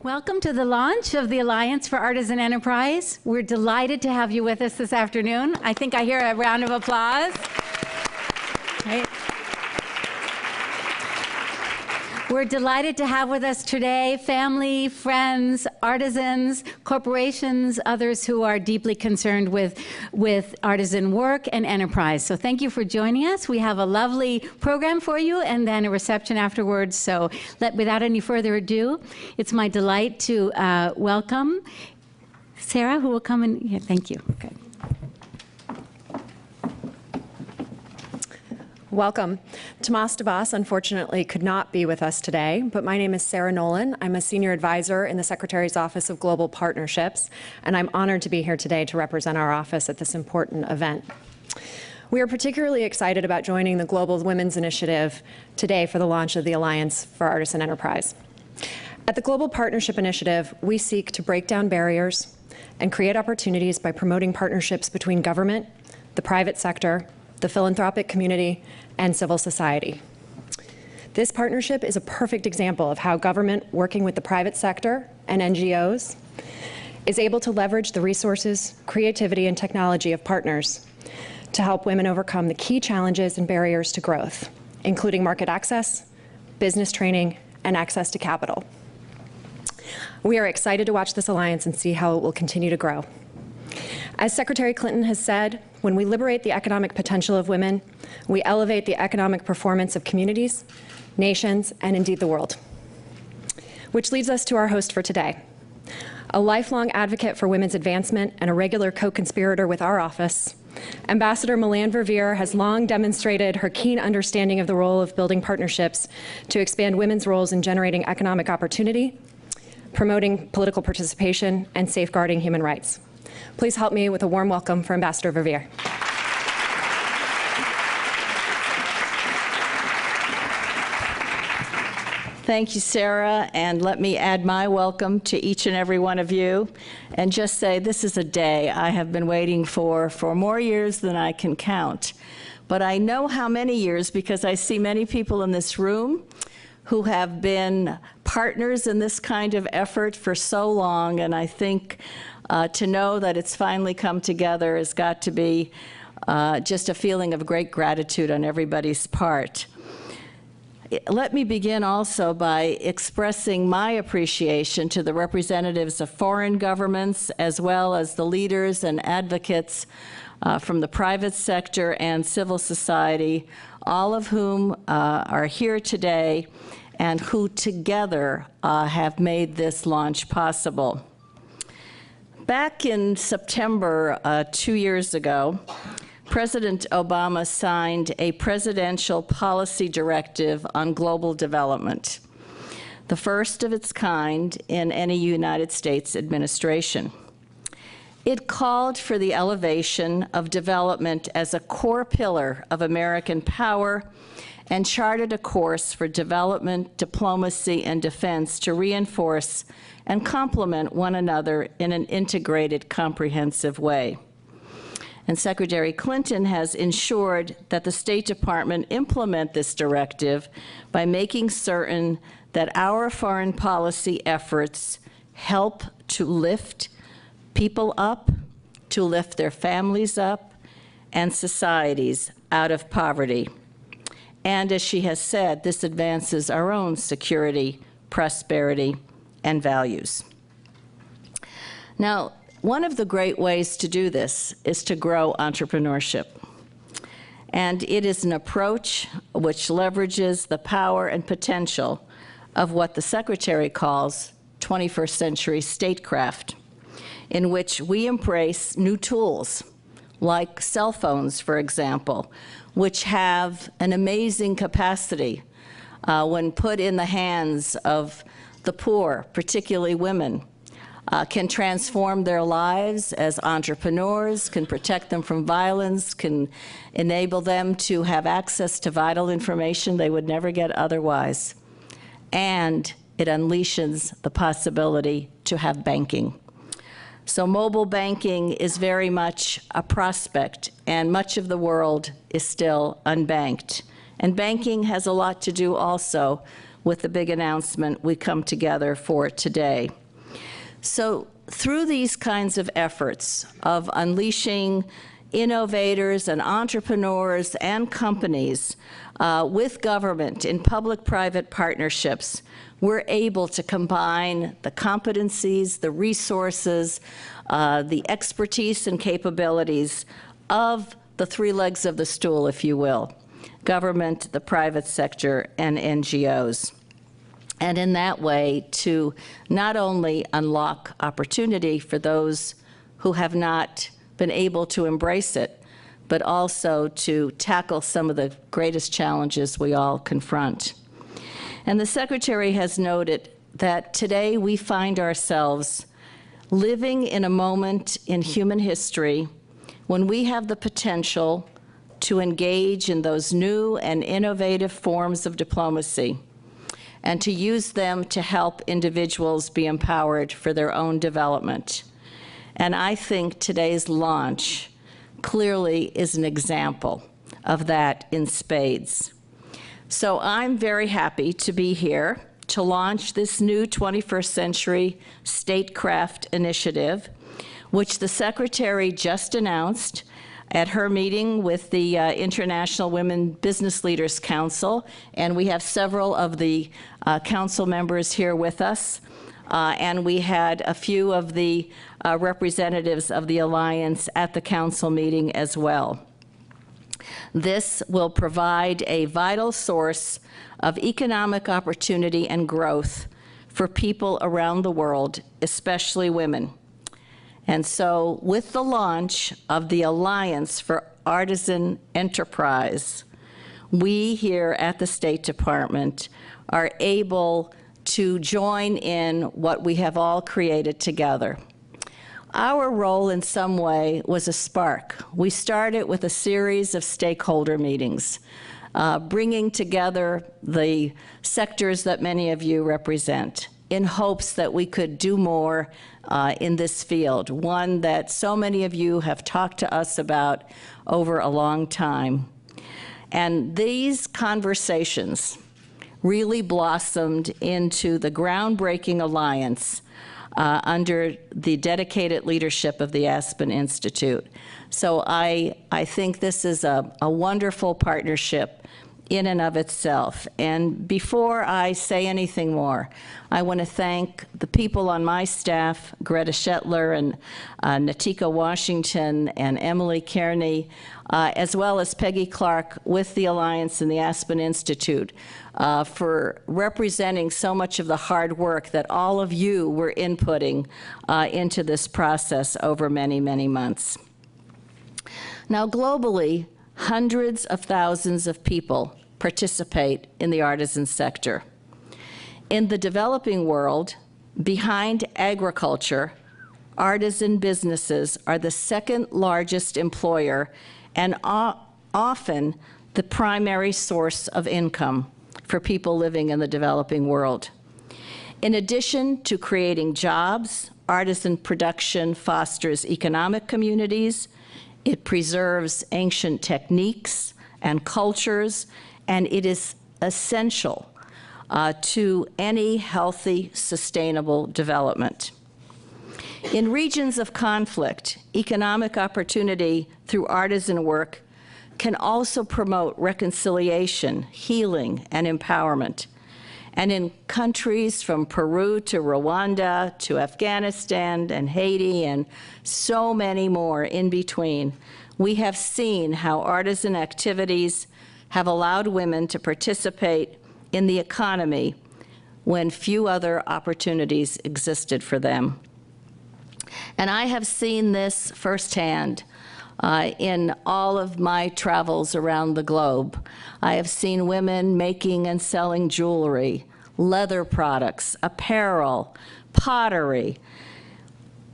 Welcome to the launch of the Alliance for Artisan Enterprise. We're delighted to have you with us this afternoon. I think I hear a round of applause. Right. We're delighted to have with us today family, friends, artisans, corporations, others who are deeply concerned with artisan work and enterprise. So thank you for joining us. We have a lovely program for you and then a reception afterwards. So without any further ado, it's my delight to welcome Sarah, who will come in. Yeah, thank you. Okay. Welcome. Tomas DeVos, unfortunately, could not be with us today, but my name is Sarah Nolan. I'm a senior advisor in the Secretary's Office of Global Partnerships, and I'm honored to be here today to represent our office at this important event. We are particularly excited about joining the Global Women's Initiative today for the launch of the Alliance for Artisan Enterprise. At the Global Partnership Initiative, we seek to break down barriers and create opportunities by promoting partnerships between government, the private sector, the philanthropic community, and civil society. This partnership is a perfect example of how government, working with the private sector and NGOs, is able to leverage the resources, creativity, and technology of partners to help women overcome the key challenges and barriers to growth, including market access, business training, and access to capital. We are excited to watch this alliance and see how it will continue to grow. As Secretary Clinton has said, when we liberate the economic potential of women, we elevate the economic performance of communities, nations, and indeed the world. Which leads us to our host for today. A lifelong advocate for women's advancement and a regular co-conspirator with our office, Ambassador Melanne Verveer has long demonstrated her keen understanding of the role of building partnerships to expand women's roles in generating economic opportunity, promoting political participation, and safeguarding human rights. Please help me with a warm welcome for Ambassador Verveer. Thank you, Sarah, and let me add my welcome to each and every one of you and just say this is a day I have been waiting for more years than I can count. But I know how many years because I see many people in this room who have been partners in this kind of effort for so long, and I think to know that it's finally come together has got to be just a feeling of great gratitude on everybody's part. Let me begin also by expressing my appreciation to the representatives of foreign governments as well as the leaders and advocates from the private sector and civil society, all of whom are here today and who together have made this launch possible. Back in September 2 years ago, President Obama signed a presidential policy directive on global development, the first of its kind in any United States administration. It called for the elevation of development as a core pillar of American power and charted a course for development, diplomacy, and defense to reinforce and complement one another in an integrated, comprehensive way. And Secretary Clinton has ensured that the State Department implement this directive by making certain that our foreign policy efforts help to lift people up, to lift their families up, and societies out of poverty. And as she has said, this advances our own security, prosperity, and values. Now, one of the great ways to do this is to grow entrepreneurship. And it is an approach which leverages the power and potential of what the Secretary calls 21st century statecraft, in which we embrace new tools, like cell phones, for example, which have an amazing capacity when put in the hands of the poor, particularly women, can transform their lives as entrepreneurs, can protect them from violence, can enable them to have access to vital information they would never get otherwise. And it unleashes the possibility to have banking. So mobile banking is very much a prospect, and much of the world is still unbanked. And banking has a lot to do also with the big announcement we come together for today. So through these kinds of efforts of unleashing innovators and entrepreneurs and companies with government in public-private partnerships, we're able to combine the competencies, the resources, the expertise and capabilities of the three legs of the stool, if you will: government, the private sector, and NGOs. And in that way, to not only unlock opportunity for those who have not been able to embrace it, but also to tackle some of the greatest challenges we all confront. And the Secretary has noted that today we find ourselves living in a moment in human history when we have the potential to engage in those new and innovative forms of diplomacy and to use them to help individuals be empowered for their own development. And I think today's launch clearly is an example of that in spades. So I'm very happy to be here to launch this new 21st Century Statecraft Initiative, which the Secretary just announced at her meeting with the International Women Business Leaders Council, and we have several of the council members here with us, and we had a few of the representatives of the Alliance at the council meeting as well. This will provide a vital source of economic opportunity and growth for people around the world, especially women. And so with the launch of the Alliance for Artisan Enterprise, we here at the State Department are able to join in what we have all created together. Our role in some way was a spark. We started with a series of stakeholder meetings, bringing together the sectors that many of you represent in hopes that we could do more in this field, one that so many of you have talked to us about over a long time. And these conversations really blossomed into the groundbreaking alliance under the dedicated leadership of the Aspen Institute. So I think this is a wonderful partnership in and of itself. And before I say anything more, I want to thank the people on my staff, Greta Shetler and Natika Washington and Emily Kearney, as well as Peggy Clark with the Alliance and the Aspen Institute, for representing so much of the hard work that all of you were inputting into this process over many, many months. Now, globally, hundreds of thousands of people participate in the artisan sector. In the developing world, behind agriculture, artisan businesses are the second largest employer and often the primary source of income for people living in the developing world. In addition to creating jobs, artisan production fosters economic communities. It preserves ancient techniques and cultures, and it is essential to any healthy, sustainable development. In regions of conflict, economic opportunity through artisan work can also promote reconciliation, healing, and empowerment. And in countries from Peru to Rwanda to Afghanistan and Haiti and so many more in between, we have seen how artisan activities have allowed women to participate in the economy when few other opportunities existed for them. And I have seen this firsthand in all of my travels around the globe. I have seen women making and selling jewelry, leather products, apparel, pottery,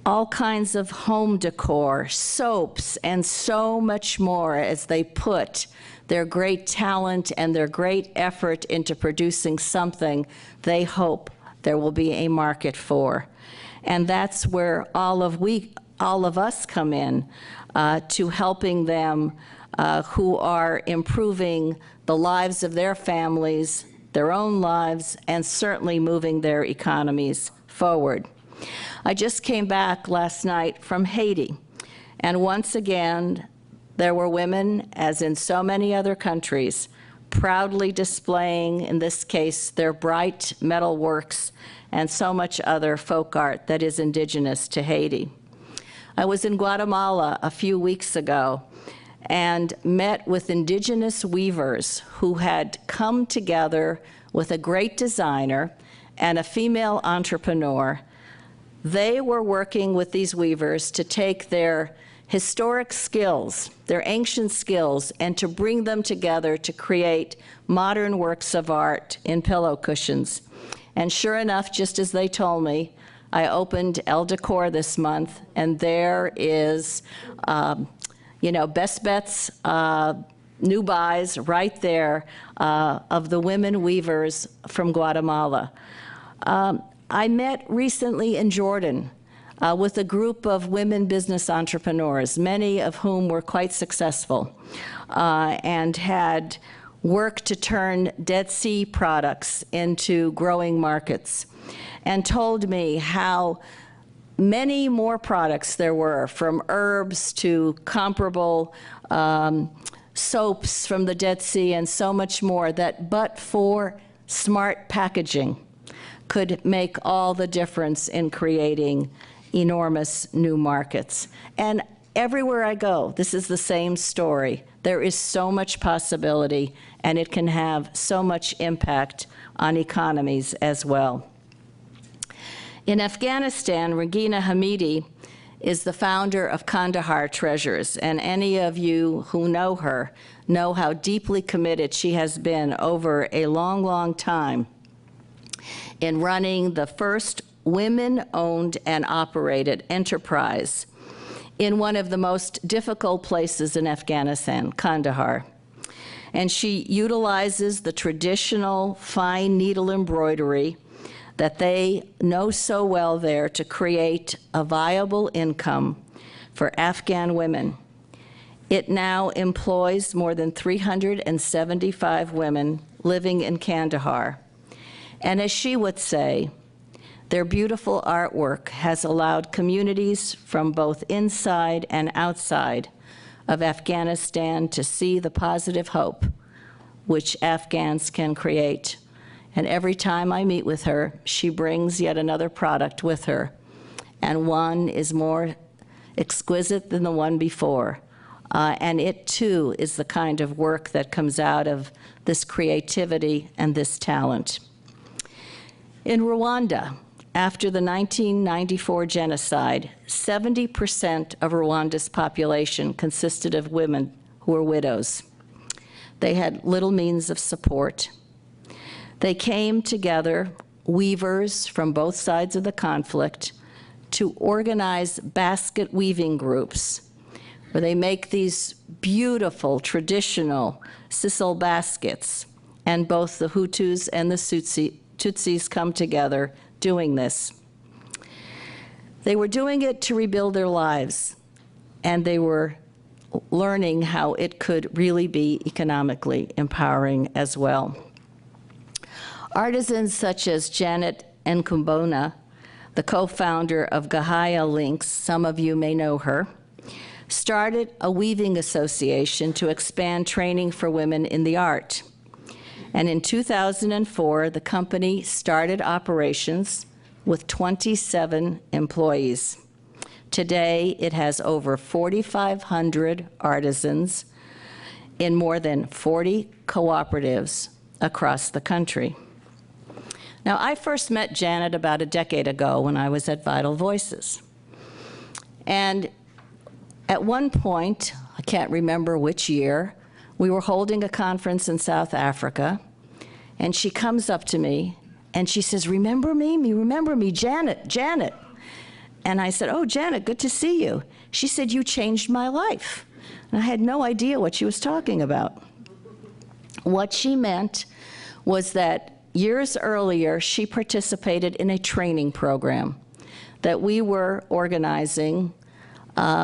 all kinds of home decor, soaps, and so much more as they put their great talent and their great effort into producing something they hope there will be a market for. And that's where all of us come in to helping them who are improving the lives of their families their own lives, and certainly moving their economies forward. I just came back last night from Haiti, and once again, there were women, as in so many other countries, proudly displaying, in this case, their bright metal works and so much other folk art that is indigenous to Haiti. I was in Guatemala a few weeks ago and met with indigenous weavers who had come together with a great designer and a female entrepreneur. They were working with these weavers to take their historic skills, their ancient skills, and to bring them together to create modern works of art in pillow cushions. And sure enough, just as they told me, I opened El Decor this month, and there is, Best Bet's new buys right there of the women weavers from Guatemala. I met recently in Jordan with a group of women business entrepreneurs, many of whom were quite successful and had worked to turn Dead Sea products into growing markets, and told me how many more products there were, from herbs to comparable soaps from the Dead Sea and so much more, that but for smart packaging could make all the difference in creating enormous new markets. And everywhere I go, this is the same story. There is so much possibility, and it can have so much impact on economies as well. In Afghanistan, Regina Hamidi is the founder of Kandahar Treasures, and any of you who know her know how deeply committed she has been over a long, long time in running the first women-owned and operated enterprise in one of the most difficult places in Afghanistan, Kandahar. And she utilizes the traditional fine needle embroidery that they know so well there to create a viable income for Afghan women. It now employs more than 375 women living in Kandahar. And as she would say, their beautiful artwork has allowed communities from both inside and outside of Afghanistan to see the positive hope which Afghans can create. And every time I meet with her, she brings yet another product with her, and one is more exquisite than the one before. And it, too, is the kind of work that comes out of this creativity and this talent. In Rwanda, after the 1994 genocide, 70% of Rwanda's population consisted of women who were widows. They had little means of support. They came together, weavers from both sides of the conflict, to organize basket weaving groups, where they make these beautiful, traditional sisal baskets, and both the Hutus and the Tutsis come together doing this. They were doing it to rebuild their lives, and they were learning how it could really be economically empowering as well. Artisans such as Janet Nkumbona, the co-founder of Gahaya Links, some of you may know her, started a weaving association to expand training for women in the art. And in 2004, the company started operations with 27 employees. Today, it has over 4,500 artisans in more than 40 cooperatives across the country. Now, I first met Janet about a decade ago when I was at Vital Voices. And at one point, I can't remember which year, we were holding a conference in South Africa, and she comes up to me and she says, remember me, Janet. And I said, oh, Janet, good to see you. She said, you changed my life. And I had no idea what she was talking about. What she meant was that years earlier, she participated in a training program that we were organizing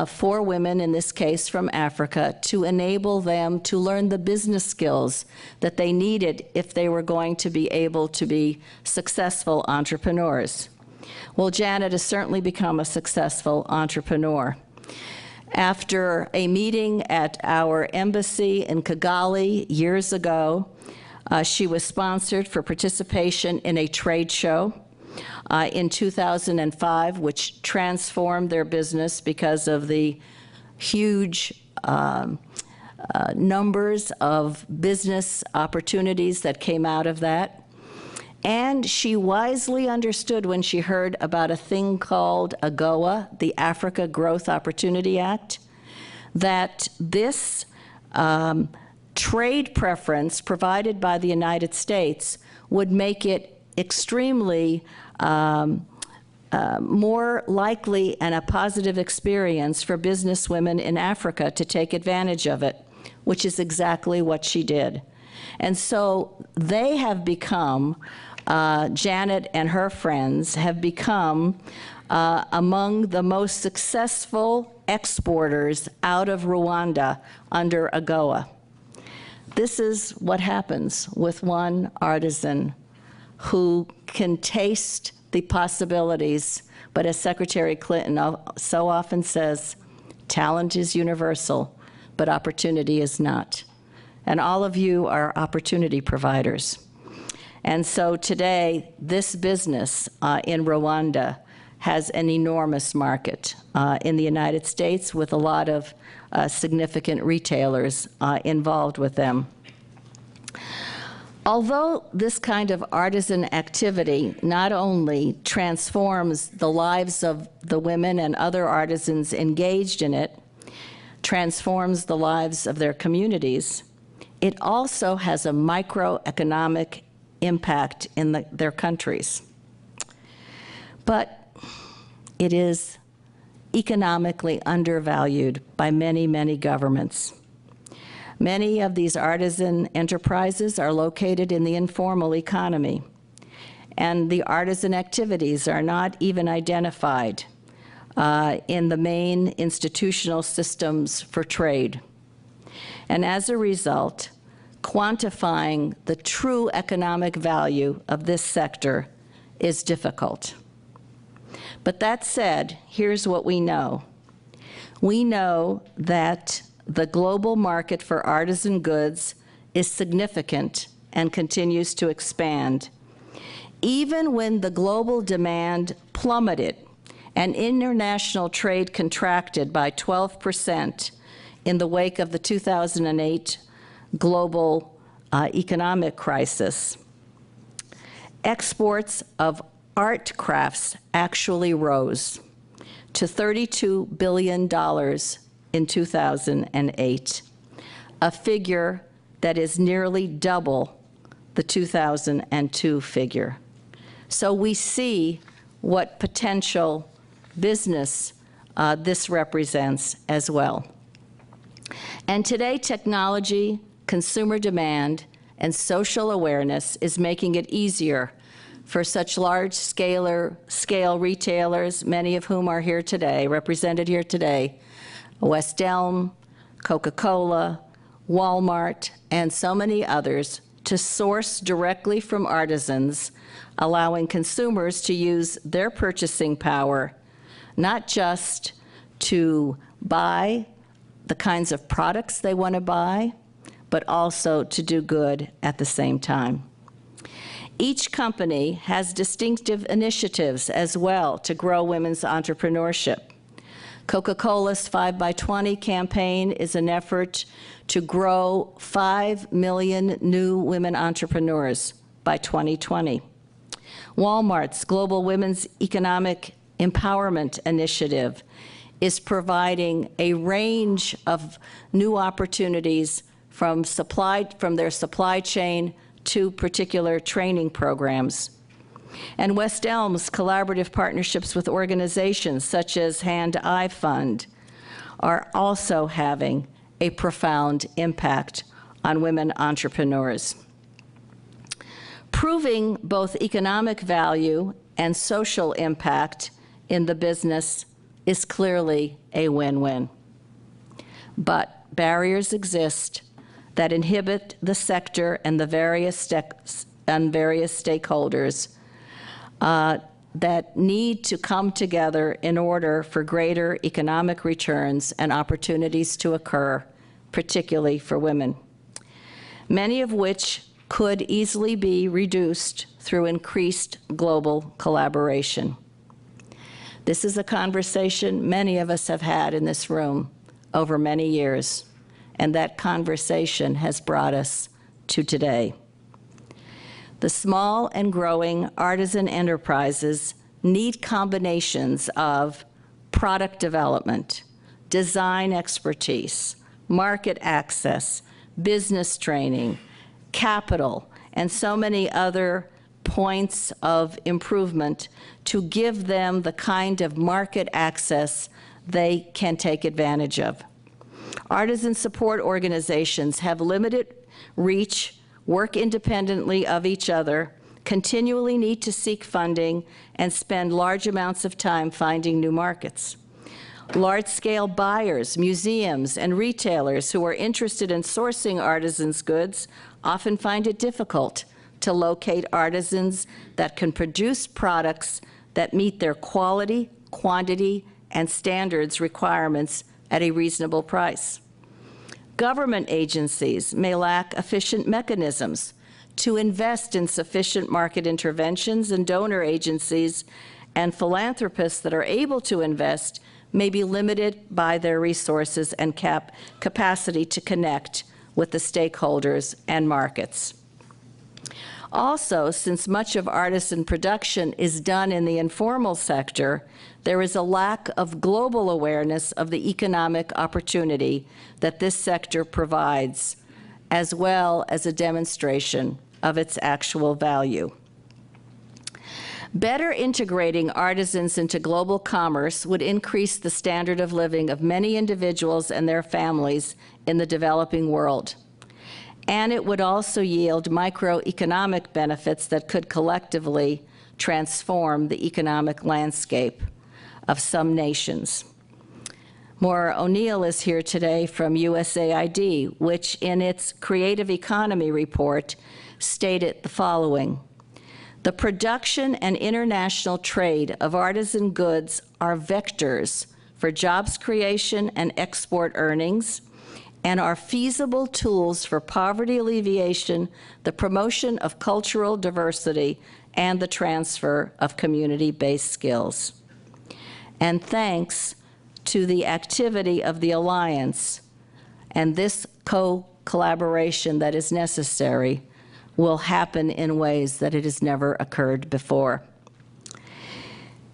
for women, in this case from Africa, to enable them to learn the business skills that they needed if they were going to be able to be successful entrepreneurs. Well, Janet has certainly become a successful entrepreneur. After a meeting at our embassy in Kigali years ago, she was sponsored for participation in a trade show in 2005, which transformed their business because of the huge numbers of business opportunities that came out of that. And she wisely understood when she heard about a thing called AGOA, the Africa Growth Opportunity Act, that this trade preference provided by the United States would make it extremely more likely and a positive experience for businesswomen in Africa to take advantage of it, which is exactly what she did. And so they have become, Janet and her friends have become among the most successful exporters out of Rwanda under AGOA. This is what happens with one artisan who can taste the possibilities, but as Secretary Clinton so often says, talent is universal, but opportunity is not. And all of you are opportunity providers. And so today, this business in Rwanda has an enormous market in the United States with a lot of significant retailers involved with them. Although this kind of artisan activity not only transforms the lives of the women and other artisans engaged in it, transforms the lives of their communities, it also has a microeconomic impact in their countries. But it is economically undervalued by many, many governments. Many of these artisan enterprises are located in the informal economy, and the artisan activities are not even identified in the main institutional systems for trade. And as a result, quantifying the true economic value of this sector is difficult. But that said, here's what we know. We know that the global market for artisan goods is significant and continues to expand. Even when the global demand plummeted and international trade contracted by 12% in the wake of the 2008 global economic crisis, exports of art crafts actually rose to $32 billion in 2008, a figure that is nearly double the 2002 figure. So we see what potential business this represents as well. And today, technology, consumer demand, and social awareness is making it easier for such large-scale retailers, many of whom are here today, represented here today, West Elm, Coca-Cola, Walmart, and so many others, to source directly from artisans, allowing consumers to use their purchasing power, not just to buy the kinds of products they want to buy, but also to do good at the same time. Each company has distinctive initiatives as well to grow women's entrepreneurship. Coca-Cola's 5x20 campaign is an effort to grow 5 million new women entrepreneurs by 2020. Walmart's Global Women's Economic Empowerment Initiative is providing a range of new opportunities from their supply chain to particular training programs. And West Elm's collaborative partnerships with organizations such as Hand-Eye Fund are also having a profound impact on women entrepreneurs. Proving both economic value and social impact in the business is clearly a win-win. But barriers exist that inhibit the sector and the various stakeholders that need to come together in order for greater economic returns and opportunities to occur, particularly for women, many of which could easily be reduced through increased global collaboration. This is a conversation many of us have had in this room over many years, and that conversation has brought us to today. The small and growing artisan enterprises need combinations of product development, design expertise, market access, business training, capital, and so many other points of improvement to give them the kind of market access they can take advantage of. Artisan support organizations have limited reach, work independently of each other, continually need to seek funding, and spend large amounts of time finding new markets. Large-scale buyers, museums, and retailers who are interested in sourcing artisans' goods often find it difficult to locate artisans that can produce products that meet their quality, quantity, and standards requirements at a reasonable price. Government agencies may lack efficient mechanisms to invest in sufficient market interventions, and donor agencies and philanthropists that are able to invest may be limited by their resources and capacity to connect with the stakeholders and markets. Also, since much of artisan production is done in the informal sector, there is a lack of global awareness of the economic opportunity that this sector provides, as well as a demonstration of its actual value. Better integrating artisans into global commerce would increase the standard of living of many individuals and their families in the developing world. And it would also yield microeconomic benefits that could collectively transform the economic landscape of some nations. Maura O'Neill is here today from USAID, which in its Creative Economy report stated the following: the production and international trade of artisan goods are vectors for jobs creation and export earnings, and are feasible tools for poverty alleviation, the promotion of cultural diversity, and the transfer of community-based skills. And thanks to the activity of the Alliance and this collaboration that is necessary will happen in ways that it has never occurred before.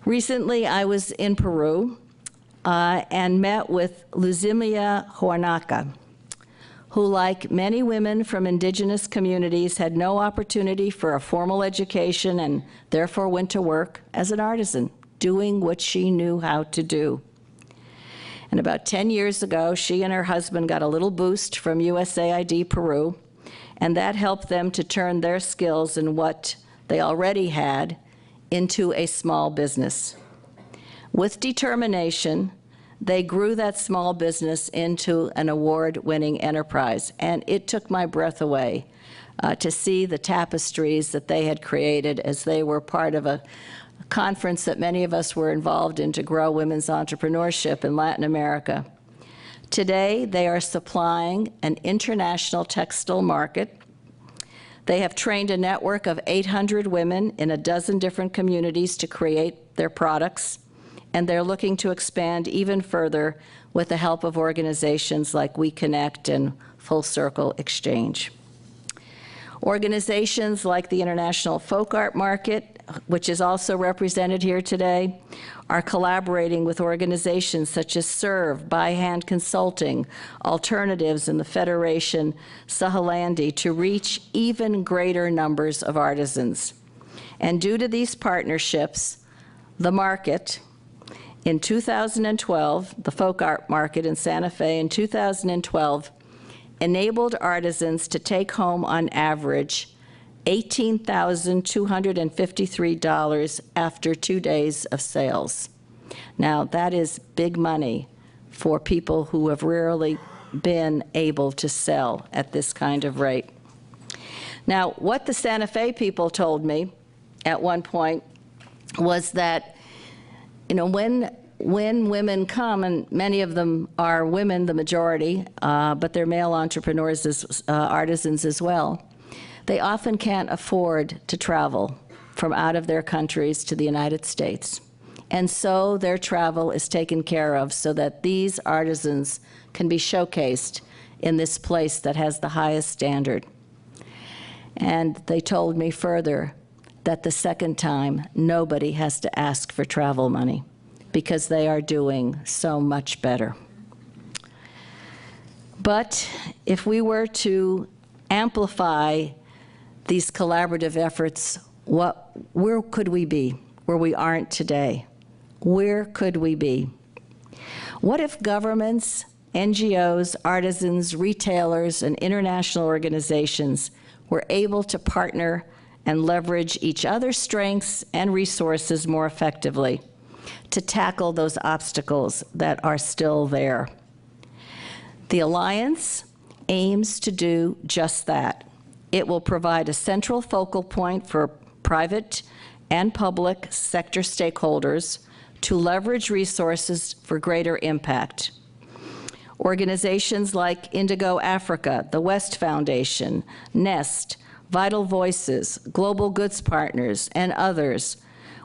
Recently, I was in Peru and met with Luzimia Huanaca, who, like many women from indigenous communities, had no opportunity for a formal education and therefore went to work as an artisan, doing what she knew how to do. And about 10 years ago, she and her husband got a little boost from USAID Peru, and that helped them to turn their skills and what they already had into a small business. With determination, they grew that small business into an award-winning enterprise, and it took my breath away to see the tapestries that they had created as they were part of a conference that many of us were involved in to grow women's entrepreneurship in Latin America. Today, they are supplying an international textile market. They have trained a network of 800 women in a dozen different communities to create their products, and they're looking to expand even further with the help of organizations like We Connect and Full Circle Exchange. Organizations like the International Folk Art Market, which is also represented here today, are collaborating with organizations such as SERVE, By Hand Consulting, Alternatives, and the Federation Sahilandi to reach even greater numbers of artisans. And due to these partnerships, the market in 2012, the folk art market in Santa Fe in 2012, enabled artisans to take home on average $18,253 after 2 days of sales. Now, that is big money for people who have rarely been able to sell at this kind of rate. Now, what the Santa Fe people told me at one point was that, you know, when women come, and many of them are women, the majority, but they're male entrepreneurs, artisans as well, they often can't afford to travel from out of their countries to the United States. And so their travel is taken care of so that these artisans can be showcased in this place that has the highest standard. And they told me further that the second time, nobody has to ask for travel money because they are doing so much better. But if we were to amplify these collaborative efforts, where could we be where we aren't today? Where could we be? What if governments, NGOs, artisans, retailers, and international organizations were able to partner and leverage each other's strengths and resources more effectively to tackle those obstacles that are still there? The Alliance aims to do just that. It will provide a central focal point for private and public sector stakeholders to leverage resources for greater impact. Organizations like Indigo Africa, the West Foundation, Nest, Vital Voices, Global Goods Partners, and others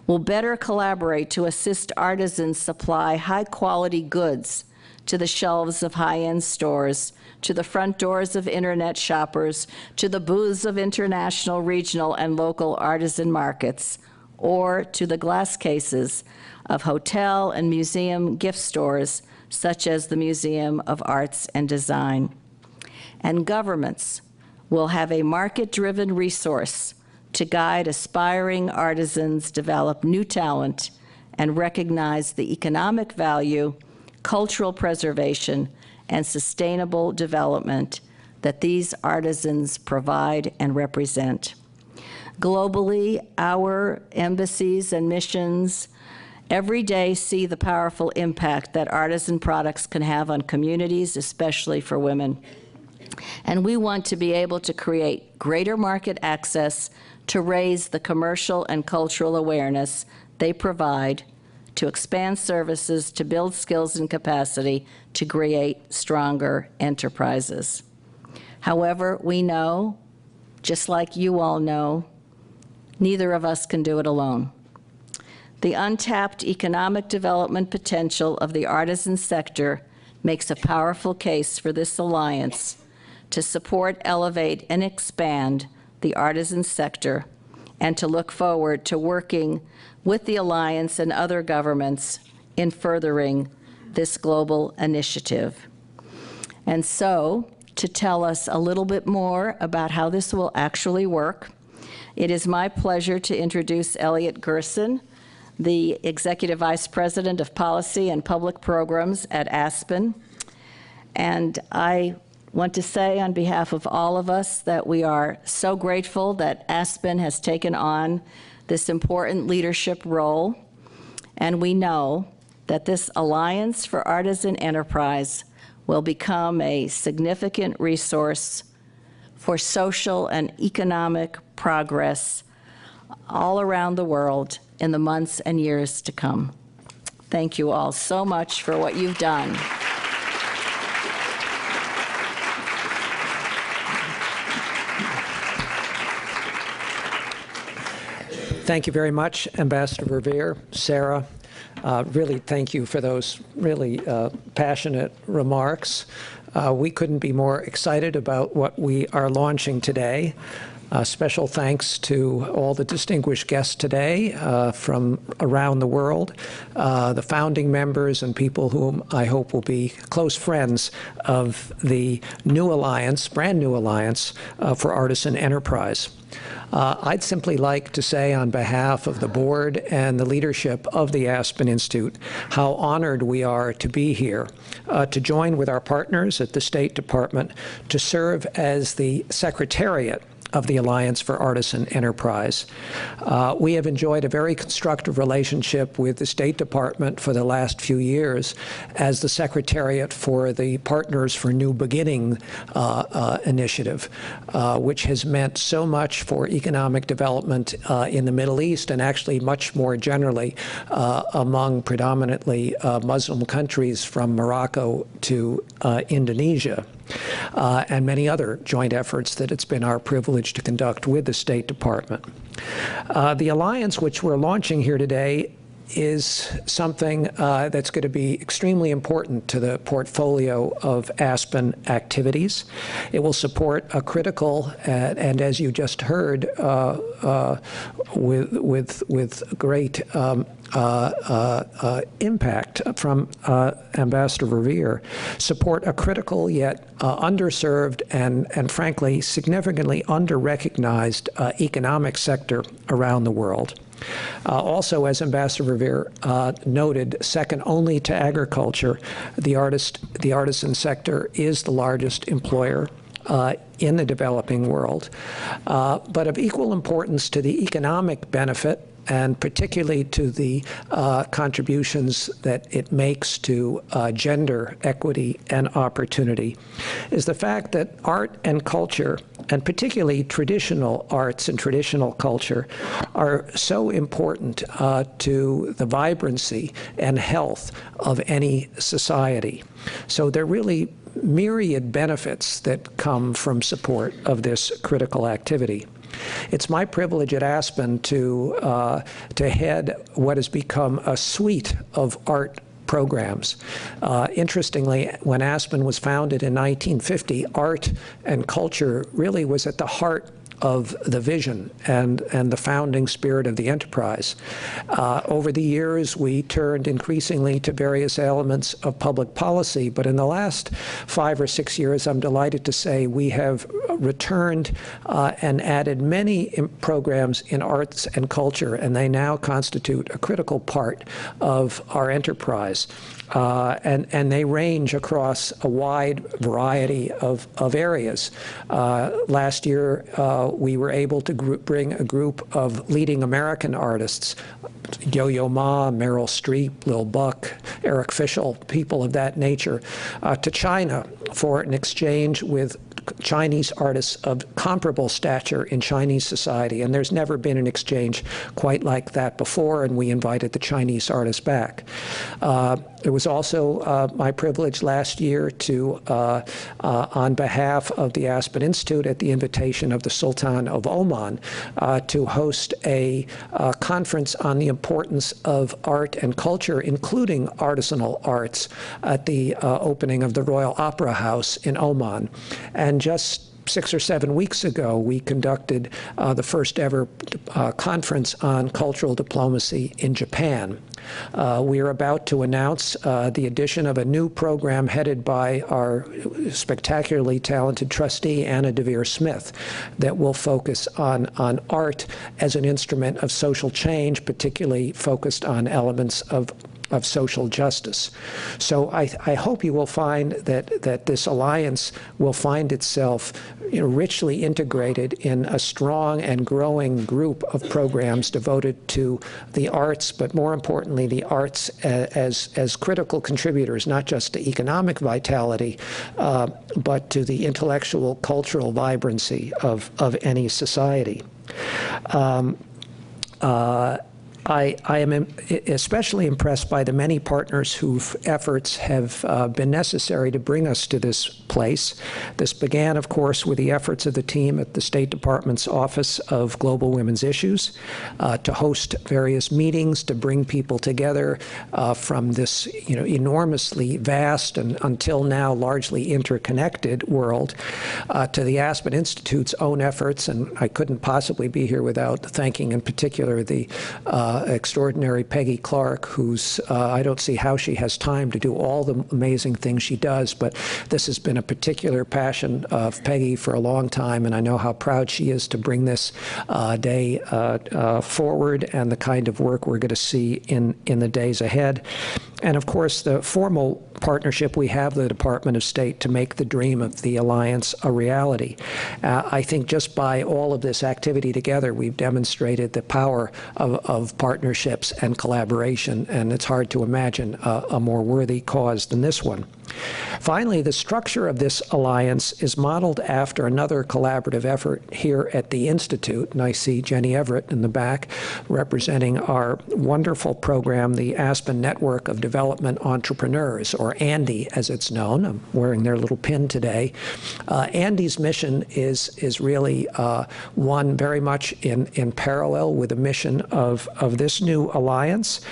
will better collaborate to assist artisans supply high-quality goods to the shelves of high-end stores, to the front doors of internet shoppers, to the booths of international, regional, and local artisan markets, or to the glass cases of hotel and museum gift stores, such as the Museum of Arts and Design. And governments will have a market-driven resource to guide aspiring artisans develop new talent and recognize the economic value, cultural preservation, and sustainable development that these artisans provide and represent. Globally, our embassies and missions every day see the powerful impact that artisan products can have on communities, especially for women. And we want to be able to create greater market access to raise the commercial and cultural awareness they provide, to expand services, to build skills and capacity, to create stronger enterprises. However, we know, just like you all know, neither of us can do it alone. The untapped economic development potential of the artisan sector makes a powerful case for this alliance to support, elevate, and expand the artisan sector, and to look forward to working with the alliance and other governments in furthering this global initiative. And so, to tell us a little bit more about how this will actually work, it is my pleasure to introduce Elliot Gerson, the Executive Vice President of Policy and Public Programs at Aspen. And I want to say on behalf of all of us that we are so grateful that Aspen has taken on this important leadership role. And we know that this Alliance for Artisan Enterprise will become a significant resource for social and economic progress all around the world in the months and years to come. Thank you all so much for what you've done. Thank you very much, Ambassador Verveer, Sarah. Really thank you for those really passionate remarks. We couldn't be more excited about what we are launching today. Special thanks to all the distinguished guests today from around the world, the founding members and people whom I hope will be close friends of the new alliance, brand new alliance for Artisan Enterprise. I'd simply like to say on behalf of the board and the leadership of the Aspen Institute how honored we are to be here, to join with our partners at the State Department to serve as the secretariat of the Alliance for Artisan Enterprise. We have enjoyed a very constructive relationship with the State Department for the last few years as the Secretariat for the Partners for New Beginning initiative, which has meant so much for economic development in the Middle East and actually much more generally among predominantly Muslim countries from Morocco to Indonesia. And many other joint efforts that it's been our privilege to conduct with the State Department. The alliance which we're launching here today is something that's going to be extremely important to the portfolio of Aspen activities. It will support a critical, and as you just heard, with great impact from Ambassador Verveer, support a critical yet underserved and frankly significantly under-recognized economic sector around the world. Also, as Ambassador Verveer noted, second only to agriculture, the artisan sector is the largest employer in the developing world, but of equal importance to the economic benefit and particularly to the contributions that it makes to gender equity and opportunity, is the fact that art and culture, and particularly traditional arts and traditional culture, are so important to the vibrancy and health of any society. So there are really myriad benefits that come from support of this critical activity. It's my privilege at Aspen to head what has become a suite of art programs. Interestingly, when Aspen was founded in 1950, art and culture really was at the heart of the vision and the founding spirit of the enterprise. Over the years, we turned increasingly to various elements of public policy, but in the last 5 or 6 years, I'm delighted to say we have returned and added many programs in arts and culture, and they now constitute a critical part of our enterprise. And they range across a wide variety of areas. Last year, we were able to bring a group of leading American artists, Yo-Yo Ma, Meryl Streep, Lil Buck, Eric Fischel, people of that nature, to China for an exchange with Chinese artists of comparable stature in Chinese society, and there's never been an exchange quite like that before, and we invited the Chinese artists back. It was also my privilege last year to, on behalf of the Aspen Institute, at the invitation of the Sultan of Oman, to host a conference on the importance of art and culture, including artisanal arts, at the opening of the Royal Opera House in Oman. And just 6 or 7 weeks ago, we conducted the first ever conference on cultural diplomacy in Japan. We are about to announce the addition of a new program headed by our spectacularly talented trustee, Anna DeVere Smith, that will focus on art as an instrument of social change, particularly focused on elements of social justice. So I hope you will find that this alliance will find itself richly integrated in a strong and growing group of programs devoted to the arts, but more importantly, the arts as critical contributors, not just to economic vitality, but to the intellectual, cultural vibrancy of any society. I am especially impressed by the many partners whose efforts have been necessary to bring us to this place. This began, of course, with the efforts of the team at the State Department's Office of Global Women's Issues to host various meetings, to bring people together from this enormously vast and until now largely interconnected world, to the Aspen Institute's own efforts. And I couldn't possibly be here without thanking in particular the extraordinary Peggy Clark, who's, I don't see how she has time to do all the amazing things she does, but this has been a particular passion of Peggy for a long time, and I know how proud she is to bring this day forward and the kind of work we're going to see in the days ahead. And of course, the formal partnership we have with the Department of State to make the dream of the alliance a reality. I think just by all of this activity together, we've demonstrated the power of partnerships and collaboration, and it's hard to imagine a more worthy cause than this one. Finally, the structure of this alliance is modeled after another collaborative effort here at the Institute, and I see Jenny Everett in the back representing our wonderful program, the Aspen Network of Development Entrepreneurs, or ANDE as it's known. I'm wearing their little pin today. ANDE's mission is really one very much in parallel with the mission of this new alliance,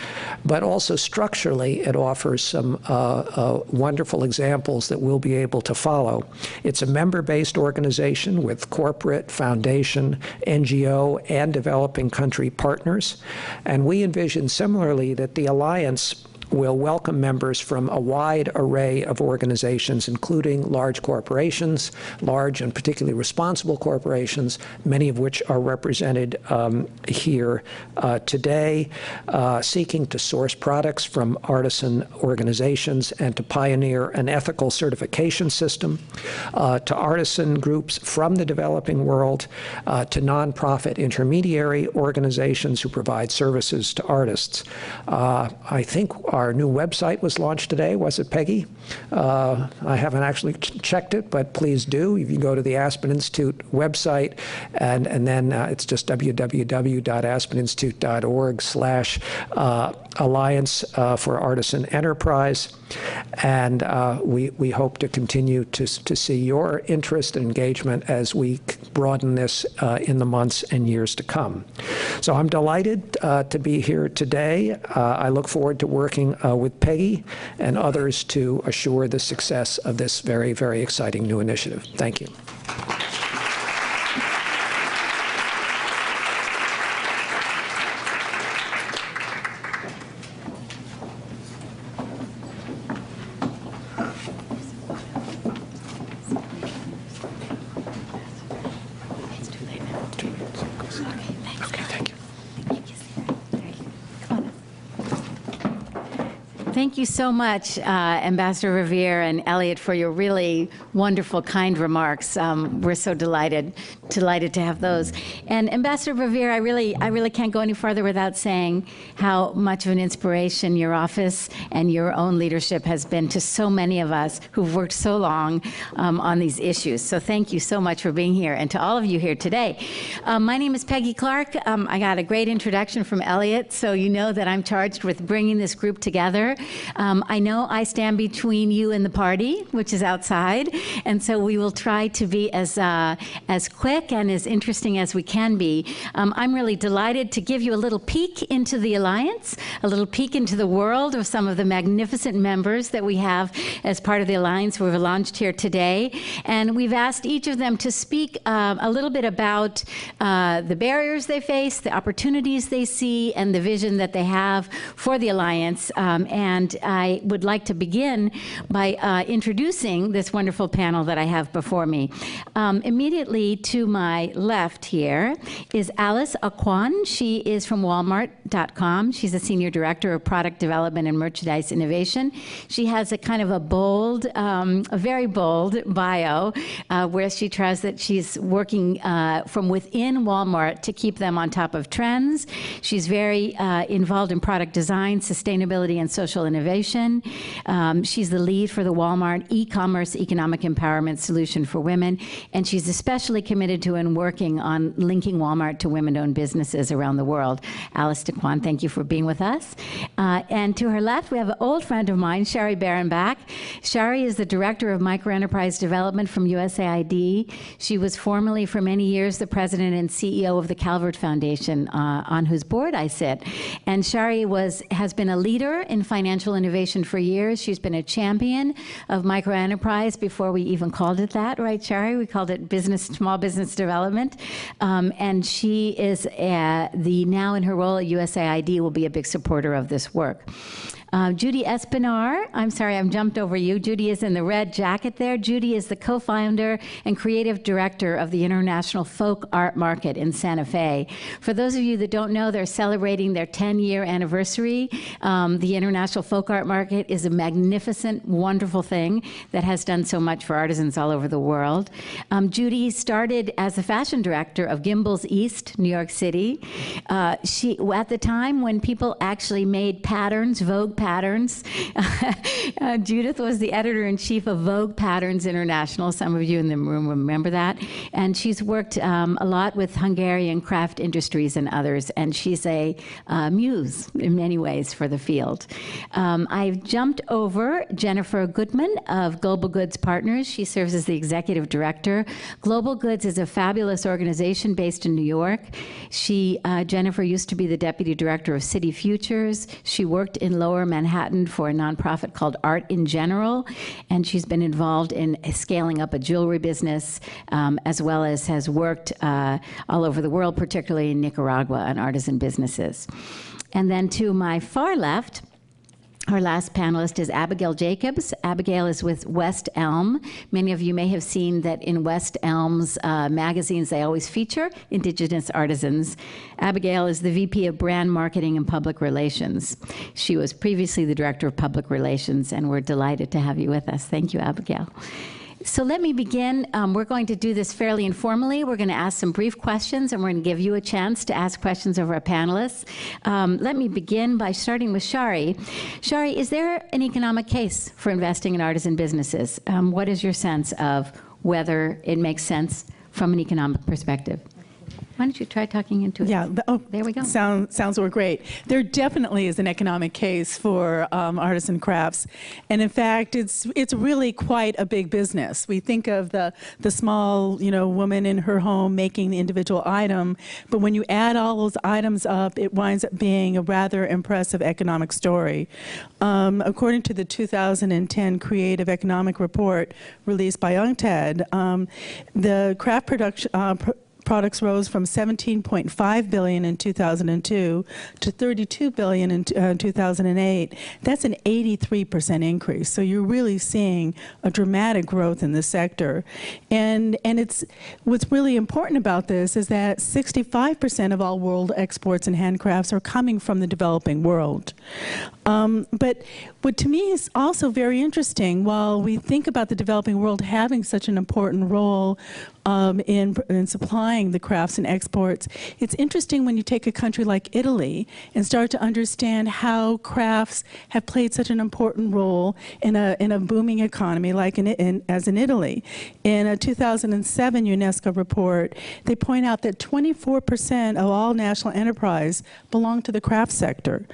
but also structurally it offers some wonderful examples that we'll be able to follow. It's a member-based organization with corporate, foundation, NGO, and developing country partners. And we envision similarly that the alliance will welcome members from a wide array of organizations, including large corporations, large and particularly responsible corporations, many of which are represented here today, seeking to source products from artisan organizations and to pioneer an ethical certification system, to artisan groups from the developing world, to nonprofit intermediary organizations who provide services to artists. I think our new website was launched today, was it, Peggy? I haven't actually checked it, but please do. You can go to the Aspen Institute website, and then it's just www.aspeninstitute.org/alliance for Artisan Enterprise. And we hope to continue to see your interest and engagement as we broaden this in the months and years to come. So I'm delighted to be here today. I look forward to working with Peggy and others to assure the success of this very, very exciting new initiative. Thank you. Thank you so much, Ambassador Verveer and Elliot, for your really wonderful, kind remarks. We're so delighted to have those. And Ambassador Verveer, I really can't go any further without saying how much of an inspiration your office and your own leadership has been to so many of us who've worked so long on these issues. So thank you so much for being here, and to all of you here today. My name is Peggy Clark. I got a great introduction from Elliot, so you know that I'm charged with bringing this group together. I know I stand between you and the party, which is outside, and so we will try to be as quick and as interesting as we can be. I'm really delighted to give you a little peek into the Alliance, a little peek into the world of some of the magnificent members that we have as part of the Alliance we've launched here today. And we've asked each of them to speak a little bit about the barriers they face, the opportunities they see, and the vision that they have for the Alliance. And I would like to begin by introducing this wonderful panel that I have before me. Immediately to my left here is Alice Aquan. She is from Walmart.com. She's a Senior Director of Product Development and Merchandise Innovation. She has a kind of a bold, a very bold bio where she tries that she's working from within Walmart to keep them on top of trends. She's very involved in product design, sustainability, and social innovation. She's the lead for the Walmart e-commerce economic empowerment solution for women, and she's especially committed to and working on linking Walmart to women-owned businesses around the world. Alice Aquan, thank you for being with us. And to her left, we have an old friend of mine, Shari Berenbach. Shari is the Director of Microenterprise Development from USAID. She was formerly for many years the President and CEO of the Calvert Foundation, on whose board I sit. And Shari has been a leader in financial innovation for years. She's been a champion of microenterprise before we even called it that, right, Shari? We called it small business development. And she is now in her role at USAID will be a big supporter of this work. Judy Espinar, I'm sorry, I've jumped over you. Judy is in the red jacket there. Judy is the co-founder and creative director of the International Folk Art Market in Santa Fe. For those of you that don't know, they're celebrating their 10-year anniversary. The International Folk Art Market is a magnificent, wonderful thing that has done so much for artisans all over the world. Judy started as the fashion director of Gimbel's East, New York City. At the time when people actually made patterns, Vogue patterns, Judith was the editor-in-chief of Vogue Patterns International. Some of you in the room remember that. And she's worked a lot with Hungarian craft industries and others, and she's a muse in many ways for the field. I've jumped over Jennifer Gootman of Global Goods Partners. She serves as the executive director. Global Goods is a fabulous organization based in New York. Jennifer used to be the deputy director of City Futures. She worked in Lower Manhattan for a nonprofit called Art in General, and she's been involved in scaling up a jewelry business, as well as has worked all over the world, particularly in Nicaragua, on artisan businesses. And then to my far left, our last panelist is Abigail Jacobs. Abigail is with West Elm. Many of you may have seen that in West Elm's magazines, they always feature Indigenous artisans. Abigail is the VP of Brand Marketing and Public Relations. She was previously the Director of Public Relations, and we're delighted to have you with us. Thank you, Abigail. So let me begin. We're going to do this fairly informally. We're going to ask some brief questions, and we're going to give you a chance to ask questions of our panelists. Let me begin by starting with Shari. Shari, is there an economic case for investing in artisan businesses? What is your sense of whether it makes sense from an economic perspective? Why don't you try talking into it? Yeah. There we go. Sounds great. There definitely is an economic case for artisan crafts, and in fact, it's really quite a big business. We think of the small woman in her home making the individual item, but when you add all those items up, it winds up being a rather impressive economic story. According to the 2010 Creative Economic Report released by UNTAD, the craft production products rose from $17.5 billion in 2002 to $32 billion in 2008. That's an 83% increase. So you're really seeing a dramatic growth in this sector. And what's really important about this is that 65% of all world exports in handcrafts are coming from the developing world. But what to me is also very interesting, while we think about the developing world having such an important role in supplying the crafts and exports, it's interesting when you take a country like Italy and start to understand how crafts have played such an important role in a booming economy like as in Italy. In a 2007 UNESCO report, they point out that 24% of all national enterprise belong to the craft sector,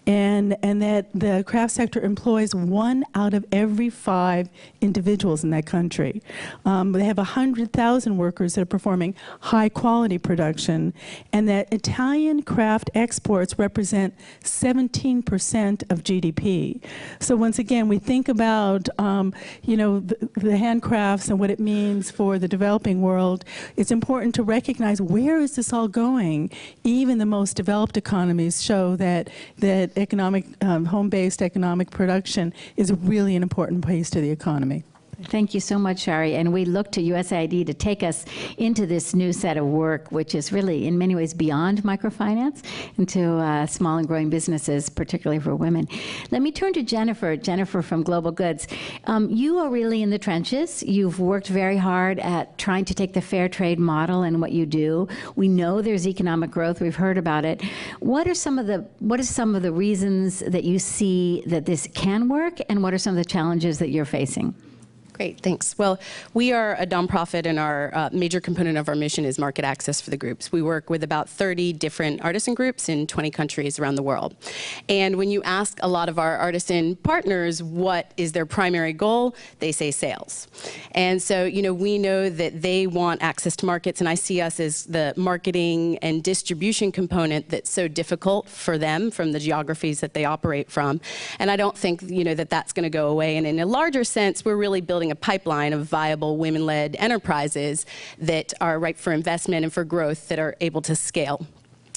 and that the craft sector employs 1 out of every 5 individuals in that country. They have 100,000 workers that are performing high quality production, and that Italian craft exports represent 17% of GDP. So once again, we think about the handcrafts and what it means for the developing world. It's important to recognize, where is this all going? Even the most developed economies show that home-based economic production is really an important piece to the economy. Thank you so much, Shari. And we look to USAID to take us into this new set of work, which is really, in many ways, beyond microfinance, into small and growing businesses, particularly for women. Let me turn to Jennifer. Jennifer from Global Goods. You are really in the trenches. You've worked very hard at trying to take the fair trade model and what you do. We know there's economic growth. We've heard about it. What are some of the reasons that you see that this can work, and what are some of the challenges that you're facing? Great, thanks. Well, we are a nonprofit, and our major component of our mission is market access for the groups. We work with about 30 different artisan groups in 20 countries around the world. And when you ask a lot of our artisan partners what is their primary goal, they say sales. And so, we know that they want access to markets, and I see us as the marketing and distribution component that's so difficult for them from the geographies that they operate from. And I don't think, that that's going to go away. And in a larger sense, we're really building a pipeline of viable women-led enterprises that are ripe for investment and for growth, that are able to scale.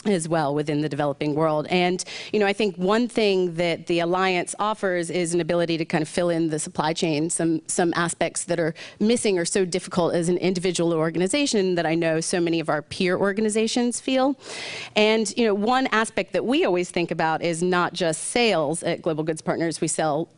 as well within the developing world. And, you know, I think one thing that the Alliance offers is an ability to kind of fill in the supply chain, some aspects that are missing or so difficult as an individual organization that I know so many of our peer organizations feel. And, you know, one aspect that we always think about is not just sales at Global Goods Partners. We sell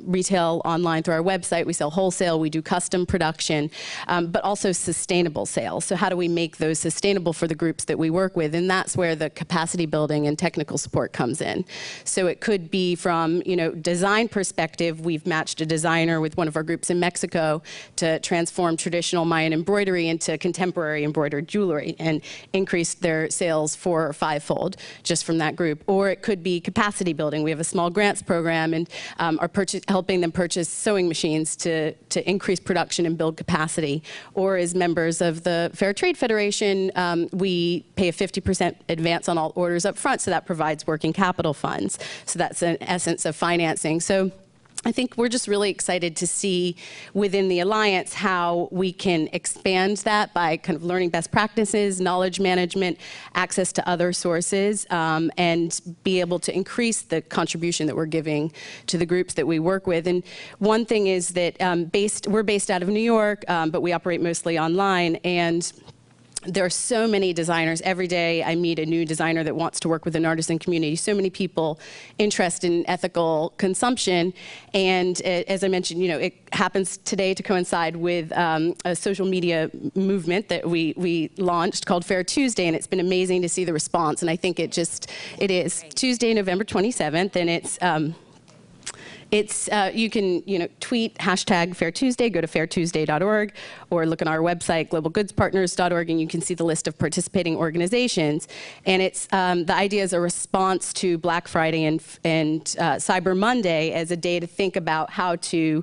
retail online through our website, we sell wholesale, we do custom production, but also sustainable sales. So how do we make those sustainable for the groups that we work with? And that's where the capacity building and technical support comes in. So it could be from, you know, design perspective. We've matched a designer with one of our groups in Mexico to transform traditional Mayan embroidery into contemporary embroidered jewelry and increase their sales 4- or 5-fold just from that group. Or it could be capacity building. We have a small grants program and are helping them purchase sewing machines to increase production and build capacity. Or as members of the Fair Trade Federation, we pay a 50% advance on all orders up front, so that provides working capital funds. So that's an essence of financing. So I think we're just really excited to see within the Alliance how we can expand that by kind of learning best practices, knowledge management, access to other sources, and be able to increase the contribution that we're giving to the groups that we work with. And one thing is that we're based out of New York, but we operate mostly online. And there are so many designers. Every day I meet a new designer that wants to work with an artisan community. So many people interested in ethical consumption. And as I mentioned, you know, it happens today to coincide with a social media movement that we launched called Fair Tuesday. And it's been amazing to see the response. And I think it is Tuesday, November 27th. And you can, you know, tweet hashtag Fair Tuesday, go to fairtuesday.org, or look on our website, globalgoodspartners.org, and you can see the list of participating organizations. And it's, the idea is a response to Black Friday and Cyber Monday as a day to think about how to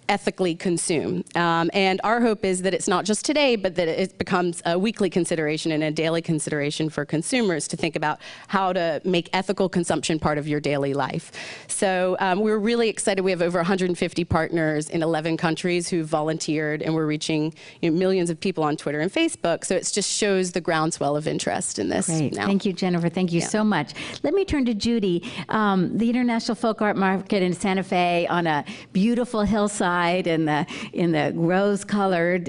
ethically consume. And our hope is that it's not just today, but that it becomes a weekly consideration and a daily consideration for consumers to think about how to make ethical consumption part of your daily life. So we're really excited. We have over 150 partners in 11 countries who volunteered, and we're reaching, you know, millions of people on Twitter and Facebook. So it just shows the groundswell of interest in this. Great. Now. Thank you, Jennifer. Thank you so much. Let me turn to Judy. The International Folk Art Market in Santa Fe on a beautiful hillside in the rose-colored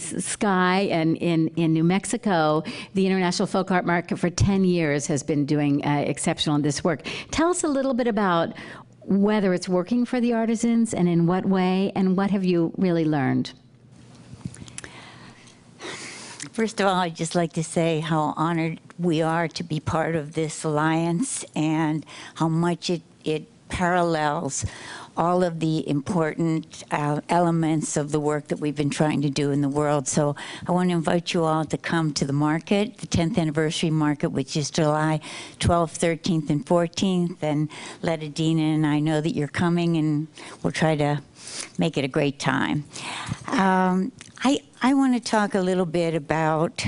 sky, and in New Mexico, the International Folk Art Market for 10 years has been doing exceptional in this work. Tell us a little bit about whether it's working for the artisans and in what way, and what have you really learned? First of all, I'd just like to say how honored we are to be part of this alliance and how much it parallels all of the important elements of the work that we've been trying to do in the world. So I want to invite you all to come to the market, the 10th anniversary market, which is July 12th, 13th, and 14th. And let Adina and I know that you're coming, and we'll try to make it a great time. I want to talk a little bit about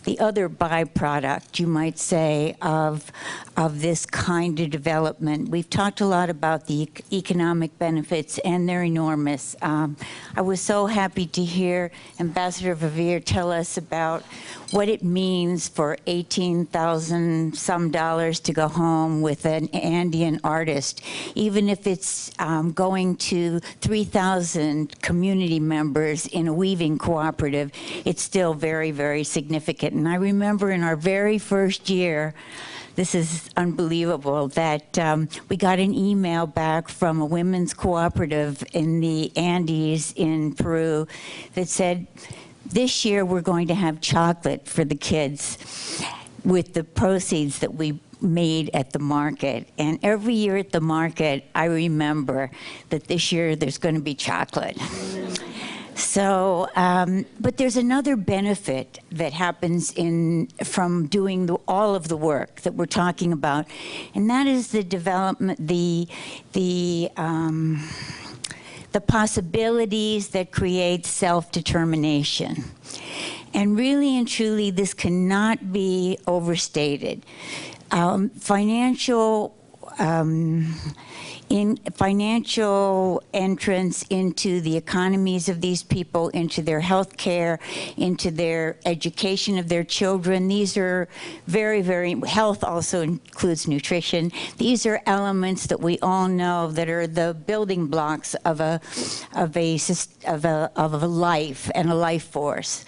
the other byproduct, you might say, of this kind of development. We've talked a lot about the economic benefits, and they're enormous. I was so happy to hear Ambassador Verveer tell us about what it means for $18,000 some to go home with an Andean artist, even if it's going to 3,000 community members in a weaving cooperative. It's still very, very significant. And I remember in our very first year, this is unbelievable, that we got an email back from a women's cooperative in the Andes in Peru that said, this year we're going to have chocolate for the kids with the proceeds that we made at the market. And every year at the market, I remember that this year there's going to be chocolate. So, but there's another benefit that happens from doing all of the work that we're talking about, and that is the development, the possibilities that create self-determination. And really and truly, this cannot be overstated. Financial in financial entrance into the economies of these people, into their health care, into their education of their children. These are very, very, health also includes nutrition. These are elements that we all know that are the building blocks of a life and a life force.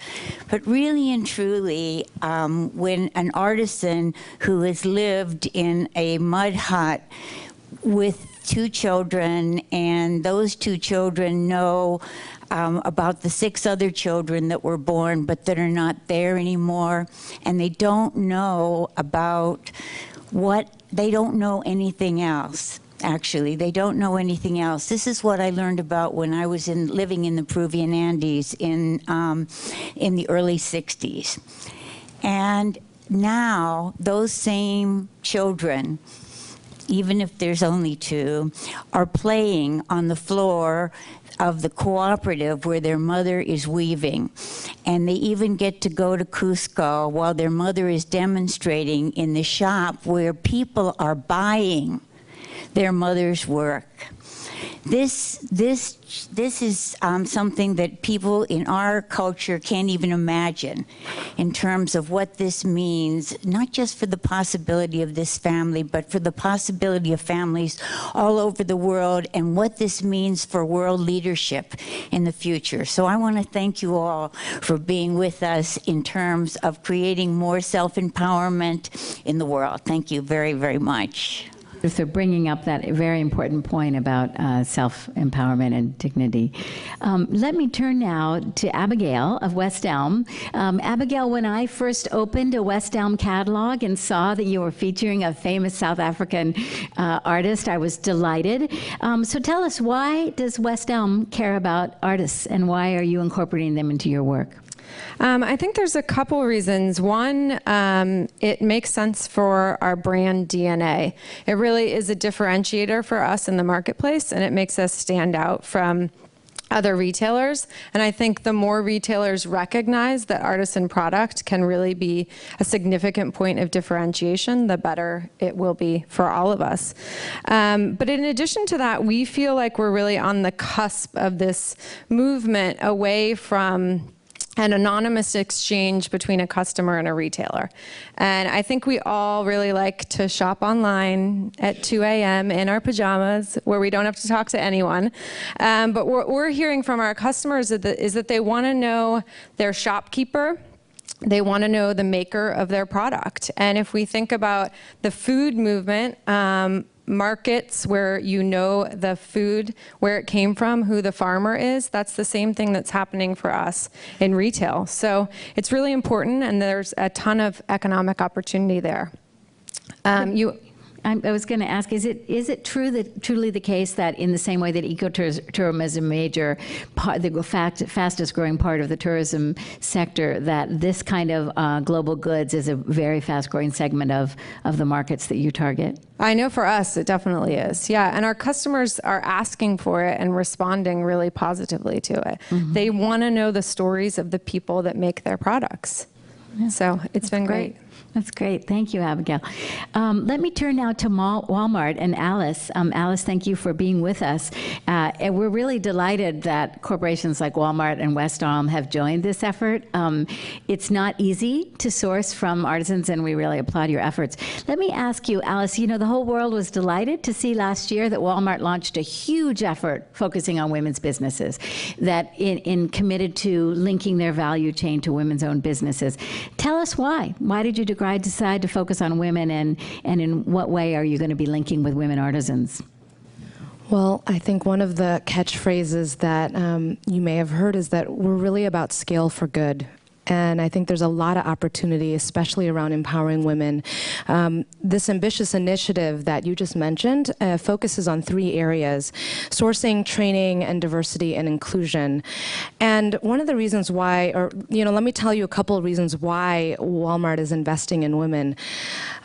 But really and truly, when an artisan who has lived in a mud hut with 2 children, and those 2 children know about the 6 other children that were born but that are not there anymore, and they don't know about they don't know anything else. Actually, they don't know anything else. This is what I learned about when I was living in the Peruvian Andes in the early 60s. And now those same children, even if there's only 2, are playing on the floor of the cooperative where their mother is weaving. And they even get to go to Cusco while their mother is demonstrating in the shop where people are buying their mother's work. This is something that people in our culture can't even imagine in terms of what this means, not just for the possibility of this family, but for the possibility of families all over the world and what this means for world leadership in the future. So I want to thank you all for being with us in terms of creating more self-empowerment in the world. Thank you very, very much. For bringing up that very important point about self-empowerment and dignity. Let me turn now to Abigail of West Elm. Abigail, when I first opened a West Elm catalog and saw that you were featuring a famous South African artist, I was delighted. So tell us, why does West Elm care about artists, and why are you incorporating them into your work? I think there's a couple reasons. One, it makes sense for our brand DNA. It really is a differentiator for us in the marketplace, and it makes us stand out from other retailers. And I think the more retailers recognize that artisan product can really be a significant point of differentiation, the better it will be for all of us. But in addition to that, we feel like we're really on the cusp of this movement away from an anonymous exchange between a customer and a retailer. And I think we all really like to shop online at 2 a.m. in our pajamas where we don't have to talk to anyone. But what we're hearing from our customers is that they want to know their shopkeeper. They want to know the maker of their product. And if we think about the food movement, markets where you know the food, where it came from, who the farmer is, that's the same thing that's happening for us in retail. So it's really important, and there's a ton of economic opportunity there. I was going to ask, is it truly the case that in the same way that ecotourism is a major part, the fastest growing part of the tourism sector, that this kind of global goods is a very fast growing segment of the markets that you target? I know for us, it definitely is. Yeah, and our customers are asking for it and responding really positively to it. Mm-hmm. They want to know the stories of the people that make their products. Yeah. So it's been great. That's great. Thank you, Abigail. Let me turn now to Walmart and Alice. Alice, thank you for being with us. And we're really delighted that corporations like Walmart and West Elm have joined this effort. It's not easy to source from artisans, and we really applaud your efforts. Let me ask you, Alice, you know, the whole world was delighted to see last year that Walmart launched a huge effort focusing on women's businesses, that in committed to linking their value chain to women's owned businesses. Tell us why. Why did you decide to focus on women, and in what way are you going to be linking with women artisans? Well, I think one of the catchphrases that you may have heard is that we're really about scale for good. And I think there's a lot of opportunity, especially around empowering women. This ambitious initiative that you just mentioned focuses on 3 areas: sourcing, training, and diversity and inclusion. And one of the reasons why, or let me tell you a couple of reasons why Walmart is investing in women.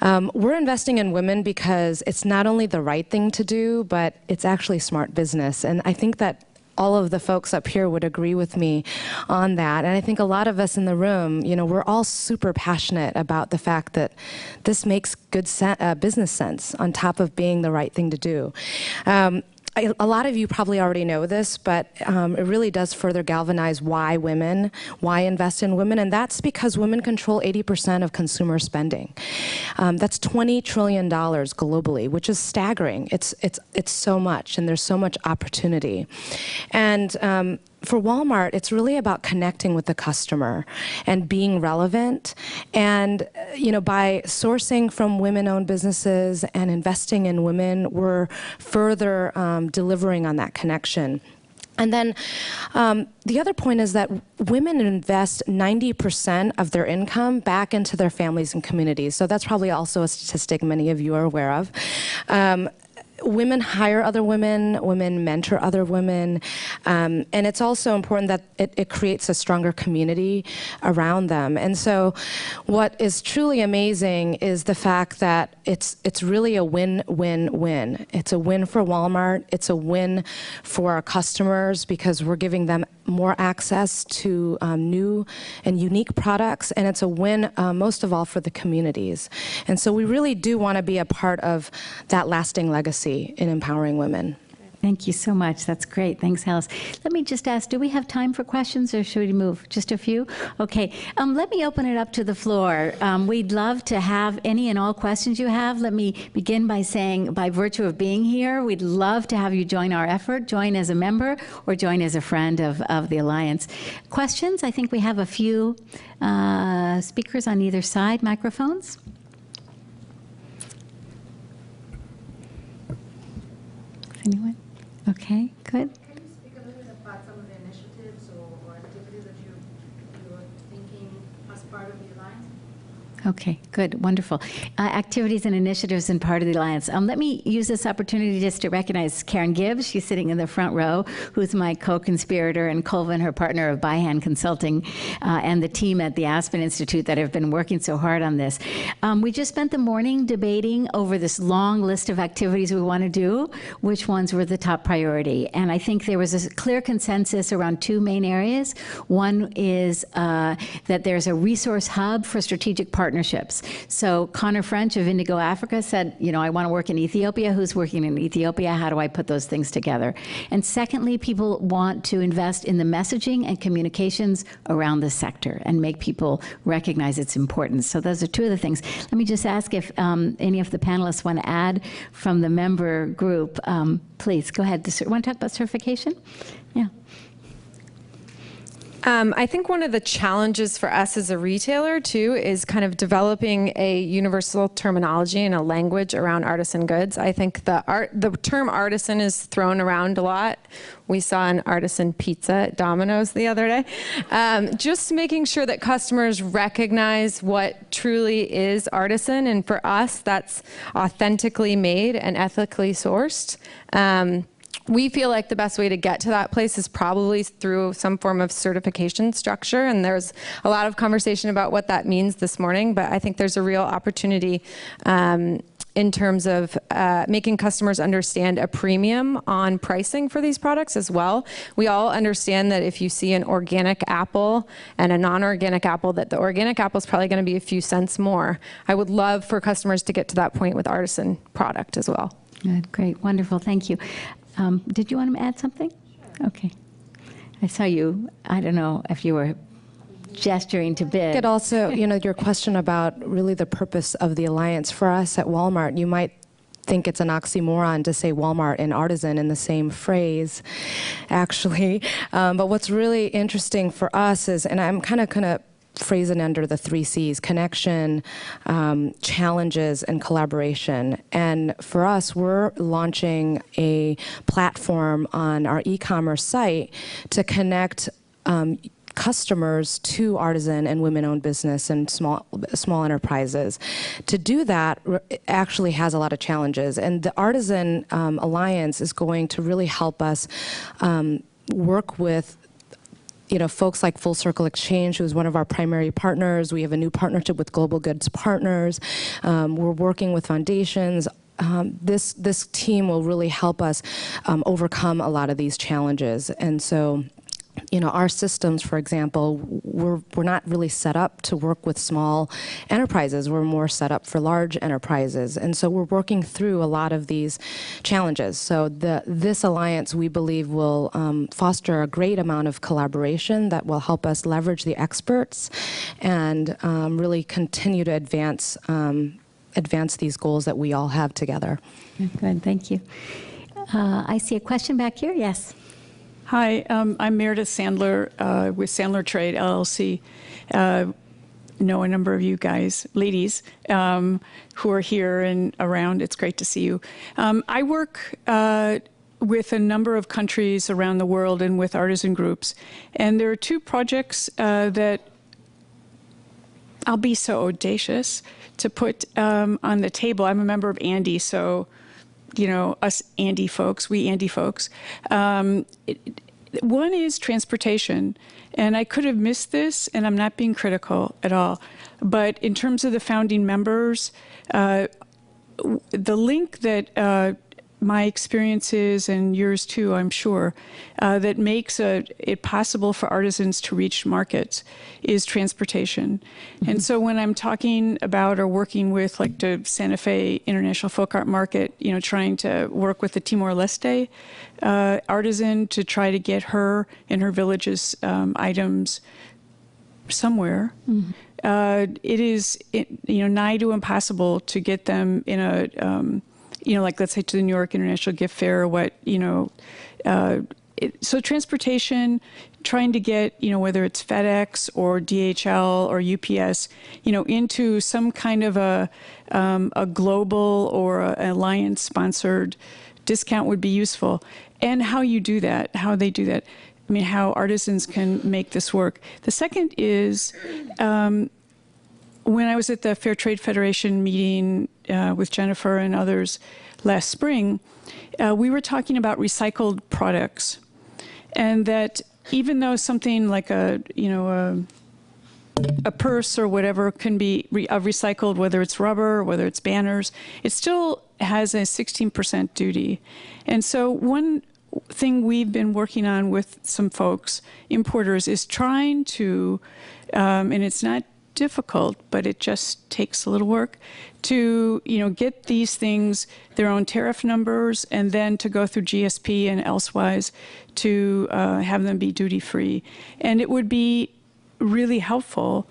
We're investing in women because it's not only the right thing to do, but it's actually smart business. And I think that all of the folks up here would agree with me on that. And I think a lot of us in the room, we're all super passionate about the fact that this makes good business sense on top of being the right thing to do. A lot of you probably already know this, but it really does further galvanize why invest in women, and that's because women control 80% of consumer spending. That's $20 trillion globally, which is staggering. It's so much, and there's so much opportunity. And for Walmart, it's really about connecting with the customer and being relevant. And by sourcing from women-owned businesses and investing in women, we're further delivering on that connection. And then the other point is that women invest 90% of their income back into their families and communities. So that's probably also a statistic many of you are aware of. Women hire other women, women mentor other women, and it's also important that it creates a stronger community around them. And so what is truly amazing is the fact that it's really a win-win-win. It's a win for Walmart, it's a win for our customers because we're giving them more access to new and unique products, and it's a win most of all for the communities. And so we really do want to be a part of that lasting legacy in empowering women. Thank you so much. That's great. Thanks, Alice. Let me just ask, do we have time for questions or should we move? Just a few? Okay. Let me open it up to the floor. We'd love to have any and all questions you have. Let me begin by saying, by virtue of being here, we'd love to have you join our effort, join as a member or join as a friend of the Alliance. Questions? I think we have a few speakers on either side. Microphones? Anyone? Okay, good. Can you speak a little bit about some of the initiatives or activities that you're thinking as part of the Alliance? Okay, good, wonderful. Activities and initiatives and part of the Alliance. Let me use this opportunity just to recognize Karen Gibbs. She's sitting in the front row, who's my co-conspirator, and Colvin, her partner of Byhand Consulting, and the team at the Aspen Institute that have been working so hard on this. We just spent the morning debating over this long list of activities we want to do, which ones were the top priority. And I think there was a clear consensus around two main areas. One is that there's a resource hub for strategic partnerships. So Connor French of Indigo Africa said, I want to work in Ethiopia. Who's working in Ethiopia? How do I put those things together? And secondly, people want to invest in the messaging and communications around the sector and make people recognize its importance. So those are two of the things. Let me just ask if any of the panelists want to add from the member group. Please, go ahead. Want to talk about certification? Yeah. I think one of the challenges for us as a retailer, too, is kind of developing a universal terminology and a language around artisan goods. I think the term artisan is thrown around a lot. We saw an artisan pizza at Domino's the other day. Just making sure that customers recognize what truly is artisan, and for us, that's authentically made and ethically sourced. We feel like the best way to get to that place is probably through some form of certification structure, and there's a lot of conversation about what that means this morning, but I think there's a real opportunity in terms of making customers understand a premium on pricing for these products as well. We all understand that if you see an organic apple and a non-organic apple, that the organic apple is probably going to be a few cents more. I would love for customers to get to that point with artisan product as well. Good, great, wonderful, thank you. Did you want to add something? Sure. Okay. I saw you, I don't know if you were gesturing to bid. It also, your question about really the purpose of the Alliance. For us at Walmart, you might think it's an oxymoron to say Walmart and artisan in the same phrase, actually. But what's really interesting for us is, and I'm kind of phrase it under the 3 C's: connection, challenges, and collaboration. And for us, we're launching a platform on our e-commerce site to connect customers to artisan and women-owned business and small enterprises. To do that actually has a lot of challenges, and the Artisan Alliance is going to really help us work with folks like Full Circle Exchange, who's one of our primary partners. We have a new partnership with Global Goods Partners. We're working with foundations, this team will really help us overcome a lot of these challenges. And so, you know, our systems, for example, we're not really set up to work with small enterprises. We're more set up for large enterprises. And so we're working through a lot of these challenges. So this alliance, we believe, will foster a great amount of collaboration that will help us leverage the experts and really continue to advance these goals that we all have together. Good, thank you. I see a question back here, yes. Hi, I'm Meredith Sandler with Sandler Trade, LLC. Know a number of you guys, ladies, who are here and around. It's great to see you. I work with a number of countries around the world and with artisan groups. And there are two projects that I'll be so audacious to put on the table. I'm a member of Andy, so you know, us Andy folks, we Andy folks. One is transportation, and I could have missed this, and I'm not being critical at all, but in terms of the founding members, the link that my experiences and yours too, I'm sure, that makes it possible for artisans to reach markets is transportation. Mm-hmm. And so when I'm talking about or working with like the Santa Fe International Folk Art Market, you know, trying to work with the Timor-Leste artisan to try to get her and her village's items somewhere, mm-hmm. It is, you know, nigh to impossible to get them in a you know, like let's say to the New York International Gift Fair or what, you know, so transportation, trying to get, you know, whether it's FedEx or DHL or UPS, you know, into some kind of a global or an alliance sponsored discount would be useful. And how you do that, how they do that. I mean, how artisans can make this work. The second is, when I was at the Fair Trade Federation meeting with Jennifer and others last spring, we were talking about recycled products, and that even though something like a purse or whatever can be recycled, whether it's rubber, whether it's banners, it still has a 16% duty. And so one thing we've been working on with some folks, importers, is trying to, and it's not difficult, but it just takes a little work to, you know, get these things their own tariff numbers, and then to go through GSP and elsewise to have them be duty free. And it would be really helpful,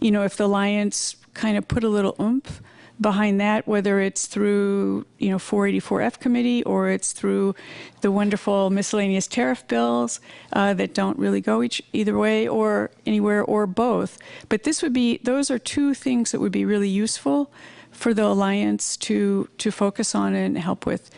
you know, if the Alliance kind of put a little oomph behind that, whether it's through, you know, 484F committee or it's through the wonderful miscellaneous tariff bills that don't really go either way or anywhere, or both. But this would be, those are two things that would be really useful for the Alliance to focus on and help with.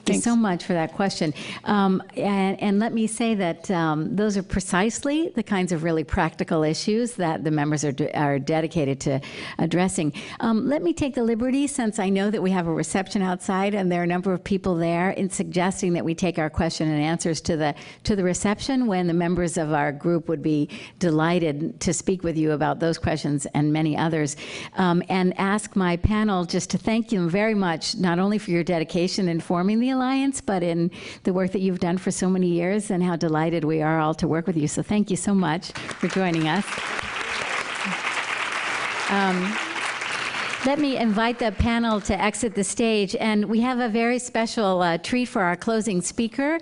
Thank you so much for that question. And let me say that those are precisely the kinds of really practical issues that the members are dedicated to addressing. Let me take the liberty, since I know that we have a reception outside and there are a number of people there, in suggesting that we take our question and answers to the reception, when the members of our group would be delighted to speak with you about those questions and many others. And ask my panel just to thank you very much, not only for your dedication in forming the Alliance, but in the work that you've done for so many years, and how delighted we are all to work with you. So thank you so much for joining us. Let me invite the panel to exit the stage, and we have a very special treat for our closing speaker.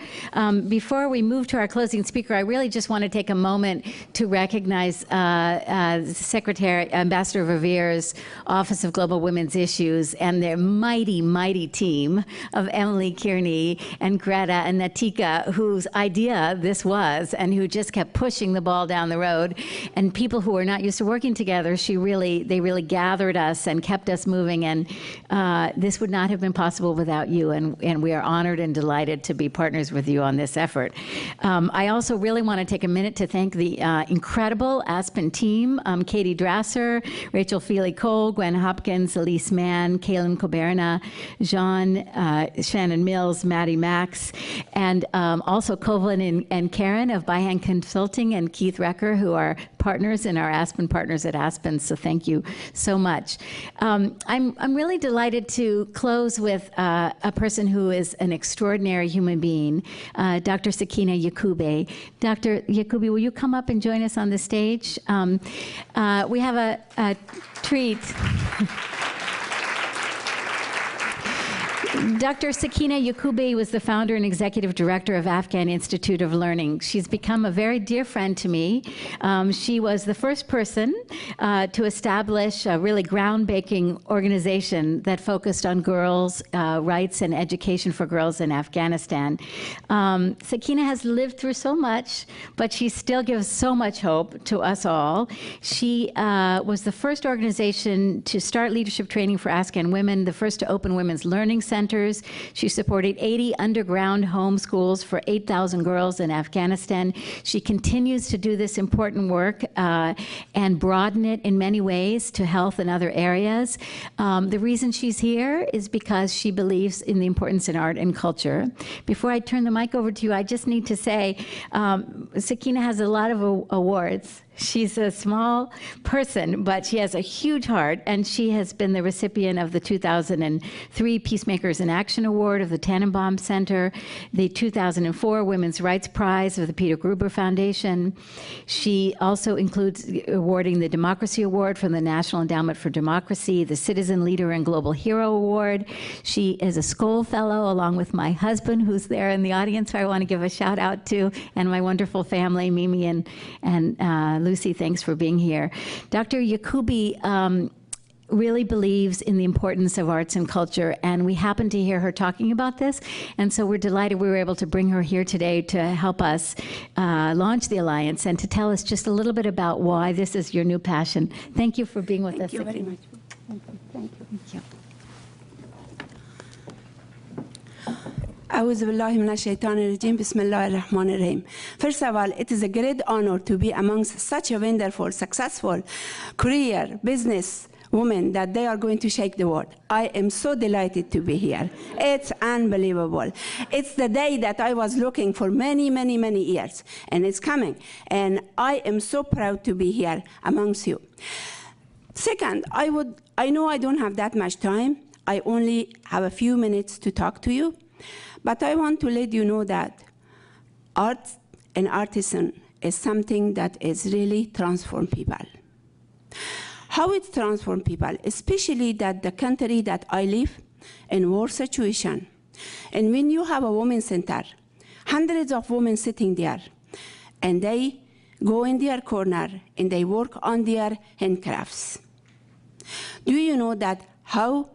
Before we move to our closing speaker, I really just want to take a moment to recognize Secretary Ambassador Verveer's Office of Global Women's Issues and their mighty, mighty team of Emily Kearney and Greta and Natika, whose idea this was, and who just kept pushing the ball down the road. And people who are not used to working together, they really gathered us and kept us moving, and this would not have been possible without you, and we are honored and delighted to be partners with you on this effort. I also really want to take a minute to thank the incredible Aspen team, Katie Drasser, Rachel Feely-Cole, Gwen Hopkins, Elise Mann, Kaylin Coberna, Shannon Mills, Maddie Max, and also Kovlin and Karen of Byhand Consulting, and Keith Recker, who are partners and our Aspen partners at Aspen, so thank you so much. I'm really delighted to close with a person who is an extraordinary human being, Dr. Sakina Yacoube. Dr. Yacoube, will you come up and join us on the stage? We have a treat. Dr. Sakina Yacoube was the founder and executive director of Aspen Institute of Learning. She's become a very dear friend to me. She was the first person to establish a really groundbreaking organization that focused on girls' rights and education for girls in Afghanistan. Sakina has lived through so much, but she still gives so much hope to us all. She was the first organization to start leadership training for Afghan women, the first to open women's learning centers. She supported 80 underground home schools for 8,000 girls in Afghanistan. She continues to do this important work and broaden it in many ways to health and other areas. The reason she's here is because she believes in the importance in art and culture. Before I turn the mic over to you, I just need to say, Sakina has a lot of awards. She's a small person, but she has a huge heart, and she has been the recipient of the 2003 Peacemakers in Action Award of the Tannenbaum Center, the 2004 Women's Rights Prize of the Peter Gruber Foundation. She also includes awarding the Democracy Award from the National Endowment for Democracy, the Citizen Leader and Global Hero Award. She is a Skoll Fellow, along with my husband, who's there in the audience, who I want to give a shout out to, and my wonderful family, Mimi and Lucy, thanks for being here. Dr. Yacoube really believes in the importance of arts and culture, and we happen to hear her talking about this, and so we're delighted we were able to bring her here today to help us launch the Alliance and to tell us just a little bit about why this is your new passion. Thank you for being with us. Thank you very much. Thank you. Thank you. Thank you. First of all, it is a great honor to be amongst such a wonderful, successful career, business women that they are going to shake the world. I am so delighted to be here. It's unbelievable. It's the day that I was looking for many, many, many years, and it's coming. And I am so proud to be here amongst you. Second, I know I don't have that much time. I only have a few minutes to talk to you. But I want to let you know that art and artisan is something that is really transform people. How it transforms people, especially that the country that I live in war situation. And when you have a women's center, hundreds of women sitting there, and they go in their corner and they work on their handcrafts. Do you know that how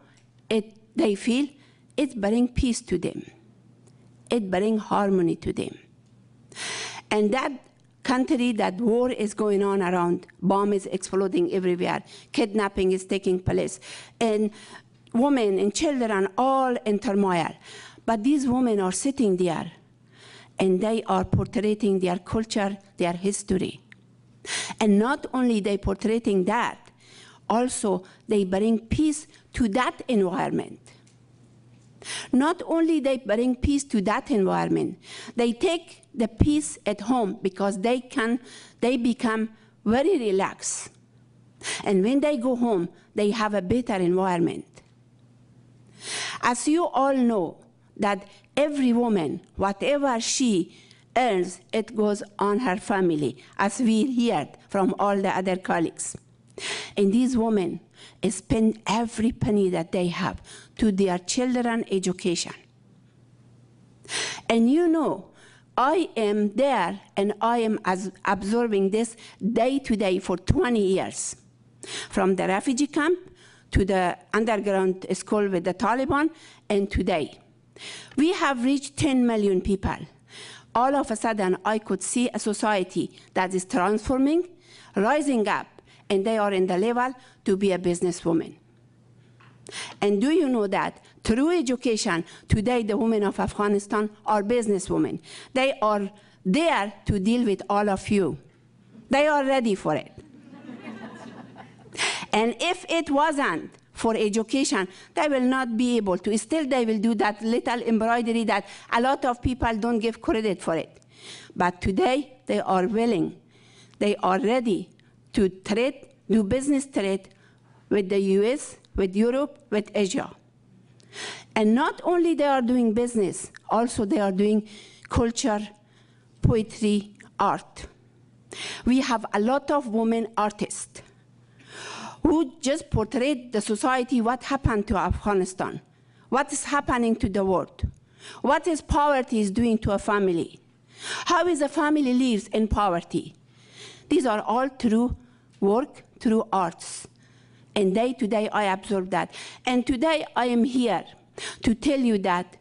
they feel? It brings peace to them. It brings harmony to them. And that country, that war is going on around, bomb is exploding everywhere, kidnapping is taking place, and women and children all in turmoil. But these women are sitting there, and they are portraying their culture, their history. And not only they portraying that, also they bring peace to that environment. Not only they bring peace to that environment, they take the peace at home because they become very relaxed. And when they go home, they have a better environment. As you all know, that every woman, whatever she earns, it goes on her family, as we heard from all the other colleagues. And these women spend every penny that they have to their children's education. And you know, I am there and I am absorbing this day to day for 20 years. From the refugee camp to the underground school with the Taliban, and today. We have reached 10 million people. All of a sudden, I could see a society that is transforming, rising up, and they are in the level to be a businesswoman. And do you know that through education, today the women of Afghanistan are businesswomen. They are there to deal with all of you. They are ready for it. And if it wasn't for education, they will not be able to. Still, they will do that little embroidery that a lot of people don't give credit for it. But today, they are willing. They are ready to trade, do business trade with the US, with Europe, with Asia. And not only they are doing business, also they are doing culture, poetry, art. We have a lot of women artists who just portrayed the society, what happened to Afghanistan, what is happening to the world, what is poverty is doing to a family, how is a family lives in poverty. These are all through work, through arts. And day to day, I absorb that. And today, I am here to tell you that,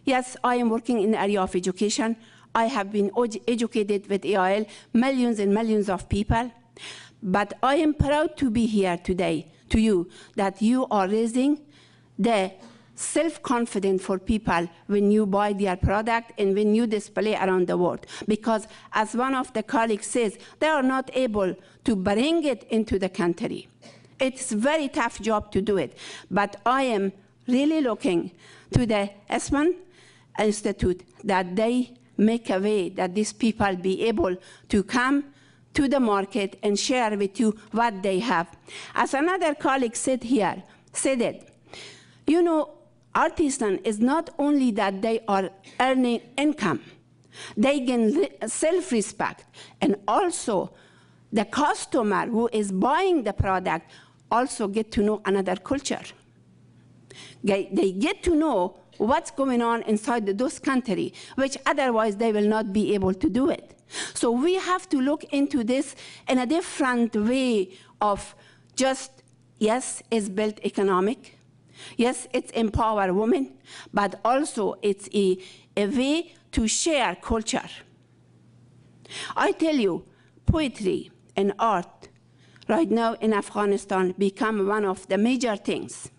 yes, I am working in the area of education. I have been educated with AIL, millions and millions of people. But I am proud to be here today to you, that you are raising the self-confidence for people when you buy their product and when you display around the world. Because as one of the colleagues says, they are not able to bring it into the country. It's a very tough job to do it. But I am really looking to the Aspen Institute that they make a way that these people be able to come to the market and share with you what they have. As another colleague said here, said it, you know, artisan is not only that they are earning income, they gain self-respect, and also the customer who is buying the product also get to know another culture. They get to know what's going on inside those countries, which otherwise they will not be able to do it. So we have to look into this in a different way of just, yes, it's built economic, yes, it's empower women, but also it's a way to share culture. I tell you, poetry and art right now in Afghanistan become one of the major things.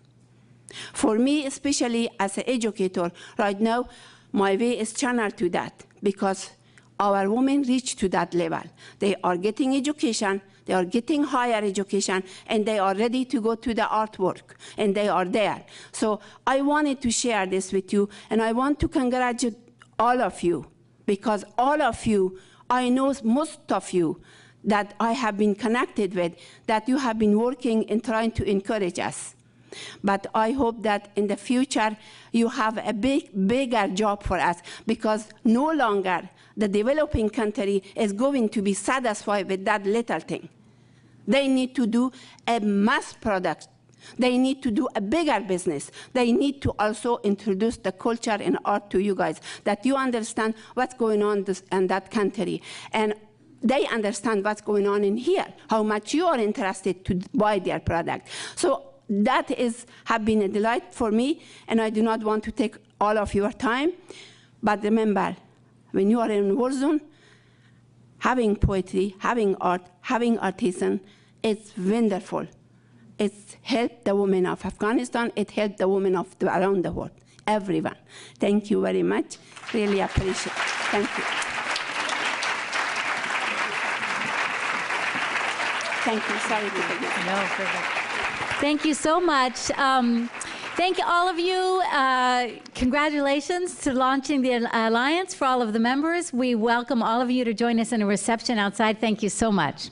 For me, especially as an educator, right now, my way is channeled to that because our women reach to that level. They are getting education, they are getting higher education, and they are ready to go to the artwork, and they are there. So I wanted to share this with you, and I want to congratulate all of you, because all of you, I know most of you that I have been connected with, that you have been working and trying to encourage us. But I hope that in the future you have a bigger job for us, because no longer the developing country is going to be satisfied with that little thing. They need to do a mass product. They need to do a bigger business. They need to also introduce the culture and art to you guys, that you understand what's going on in that country. And they understand what's going on in here, how much you are interested to buy their product. So that have been a delight for me, and I do not want to take all of your time. But remember, when you are in war zone, having poetry, having art, having artisan, it's wonderful. It's helped the women of Afghanistan, it helped the women of around the world, everyone. Thank you very much. Really appreciate it. Thank you. Thank you. Sorry to forget. No, perfect. Thank you so much. Thank you, all of you. Congratulations to launching the Alliance for all of the members. We welcome all of you to join us in a reception outside. Thank you so much.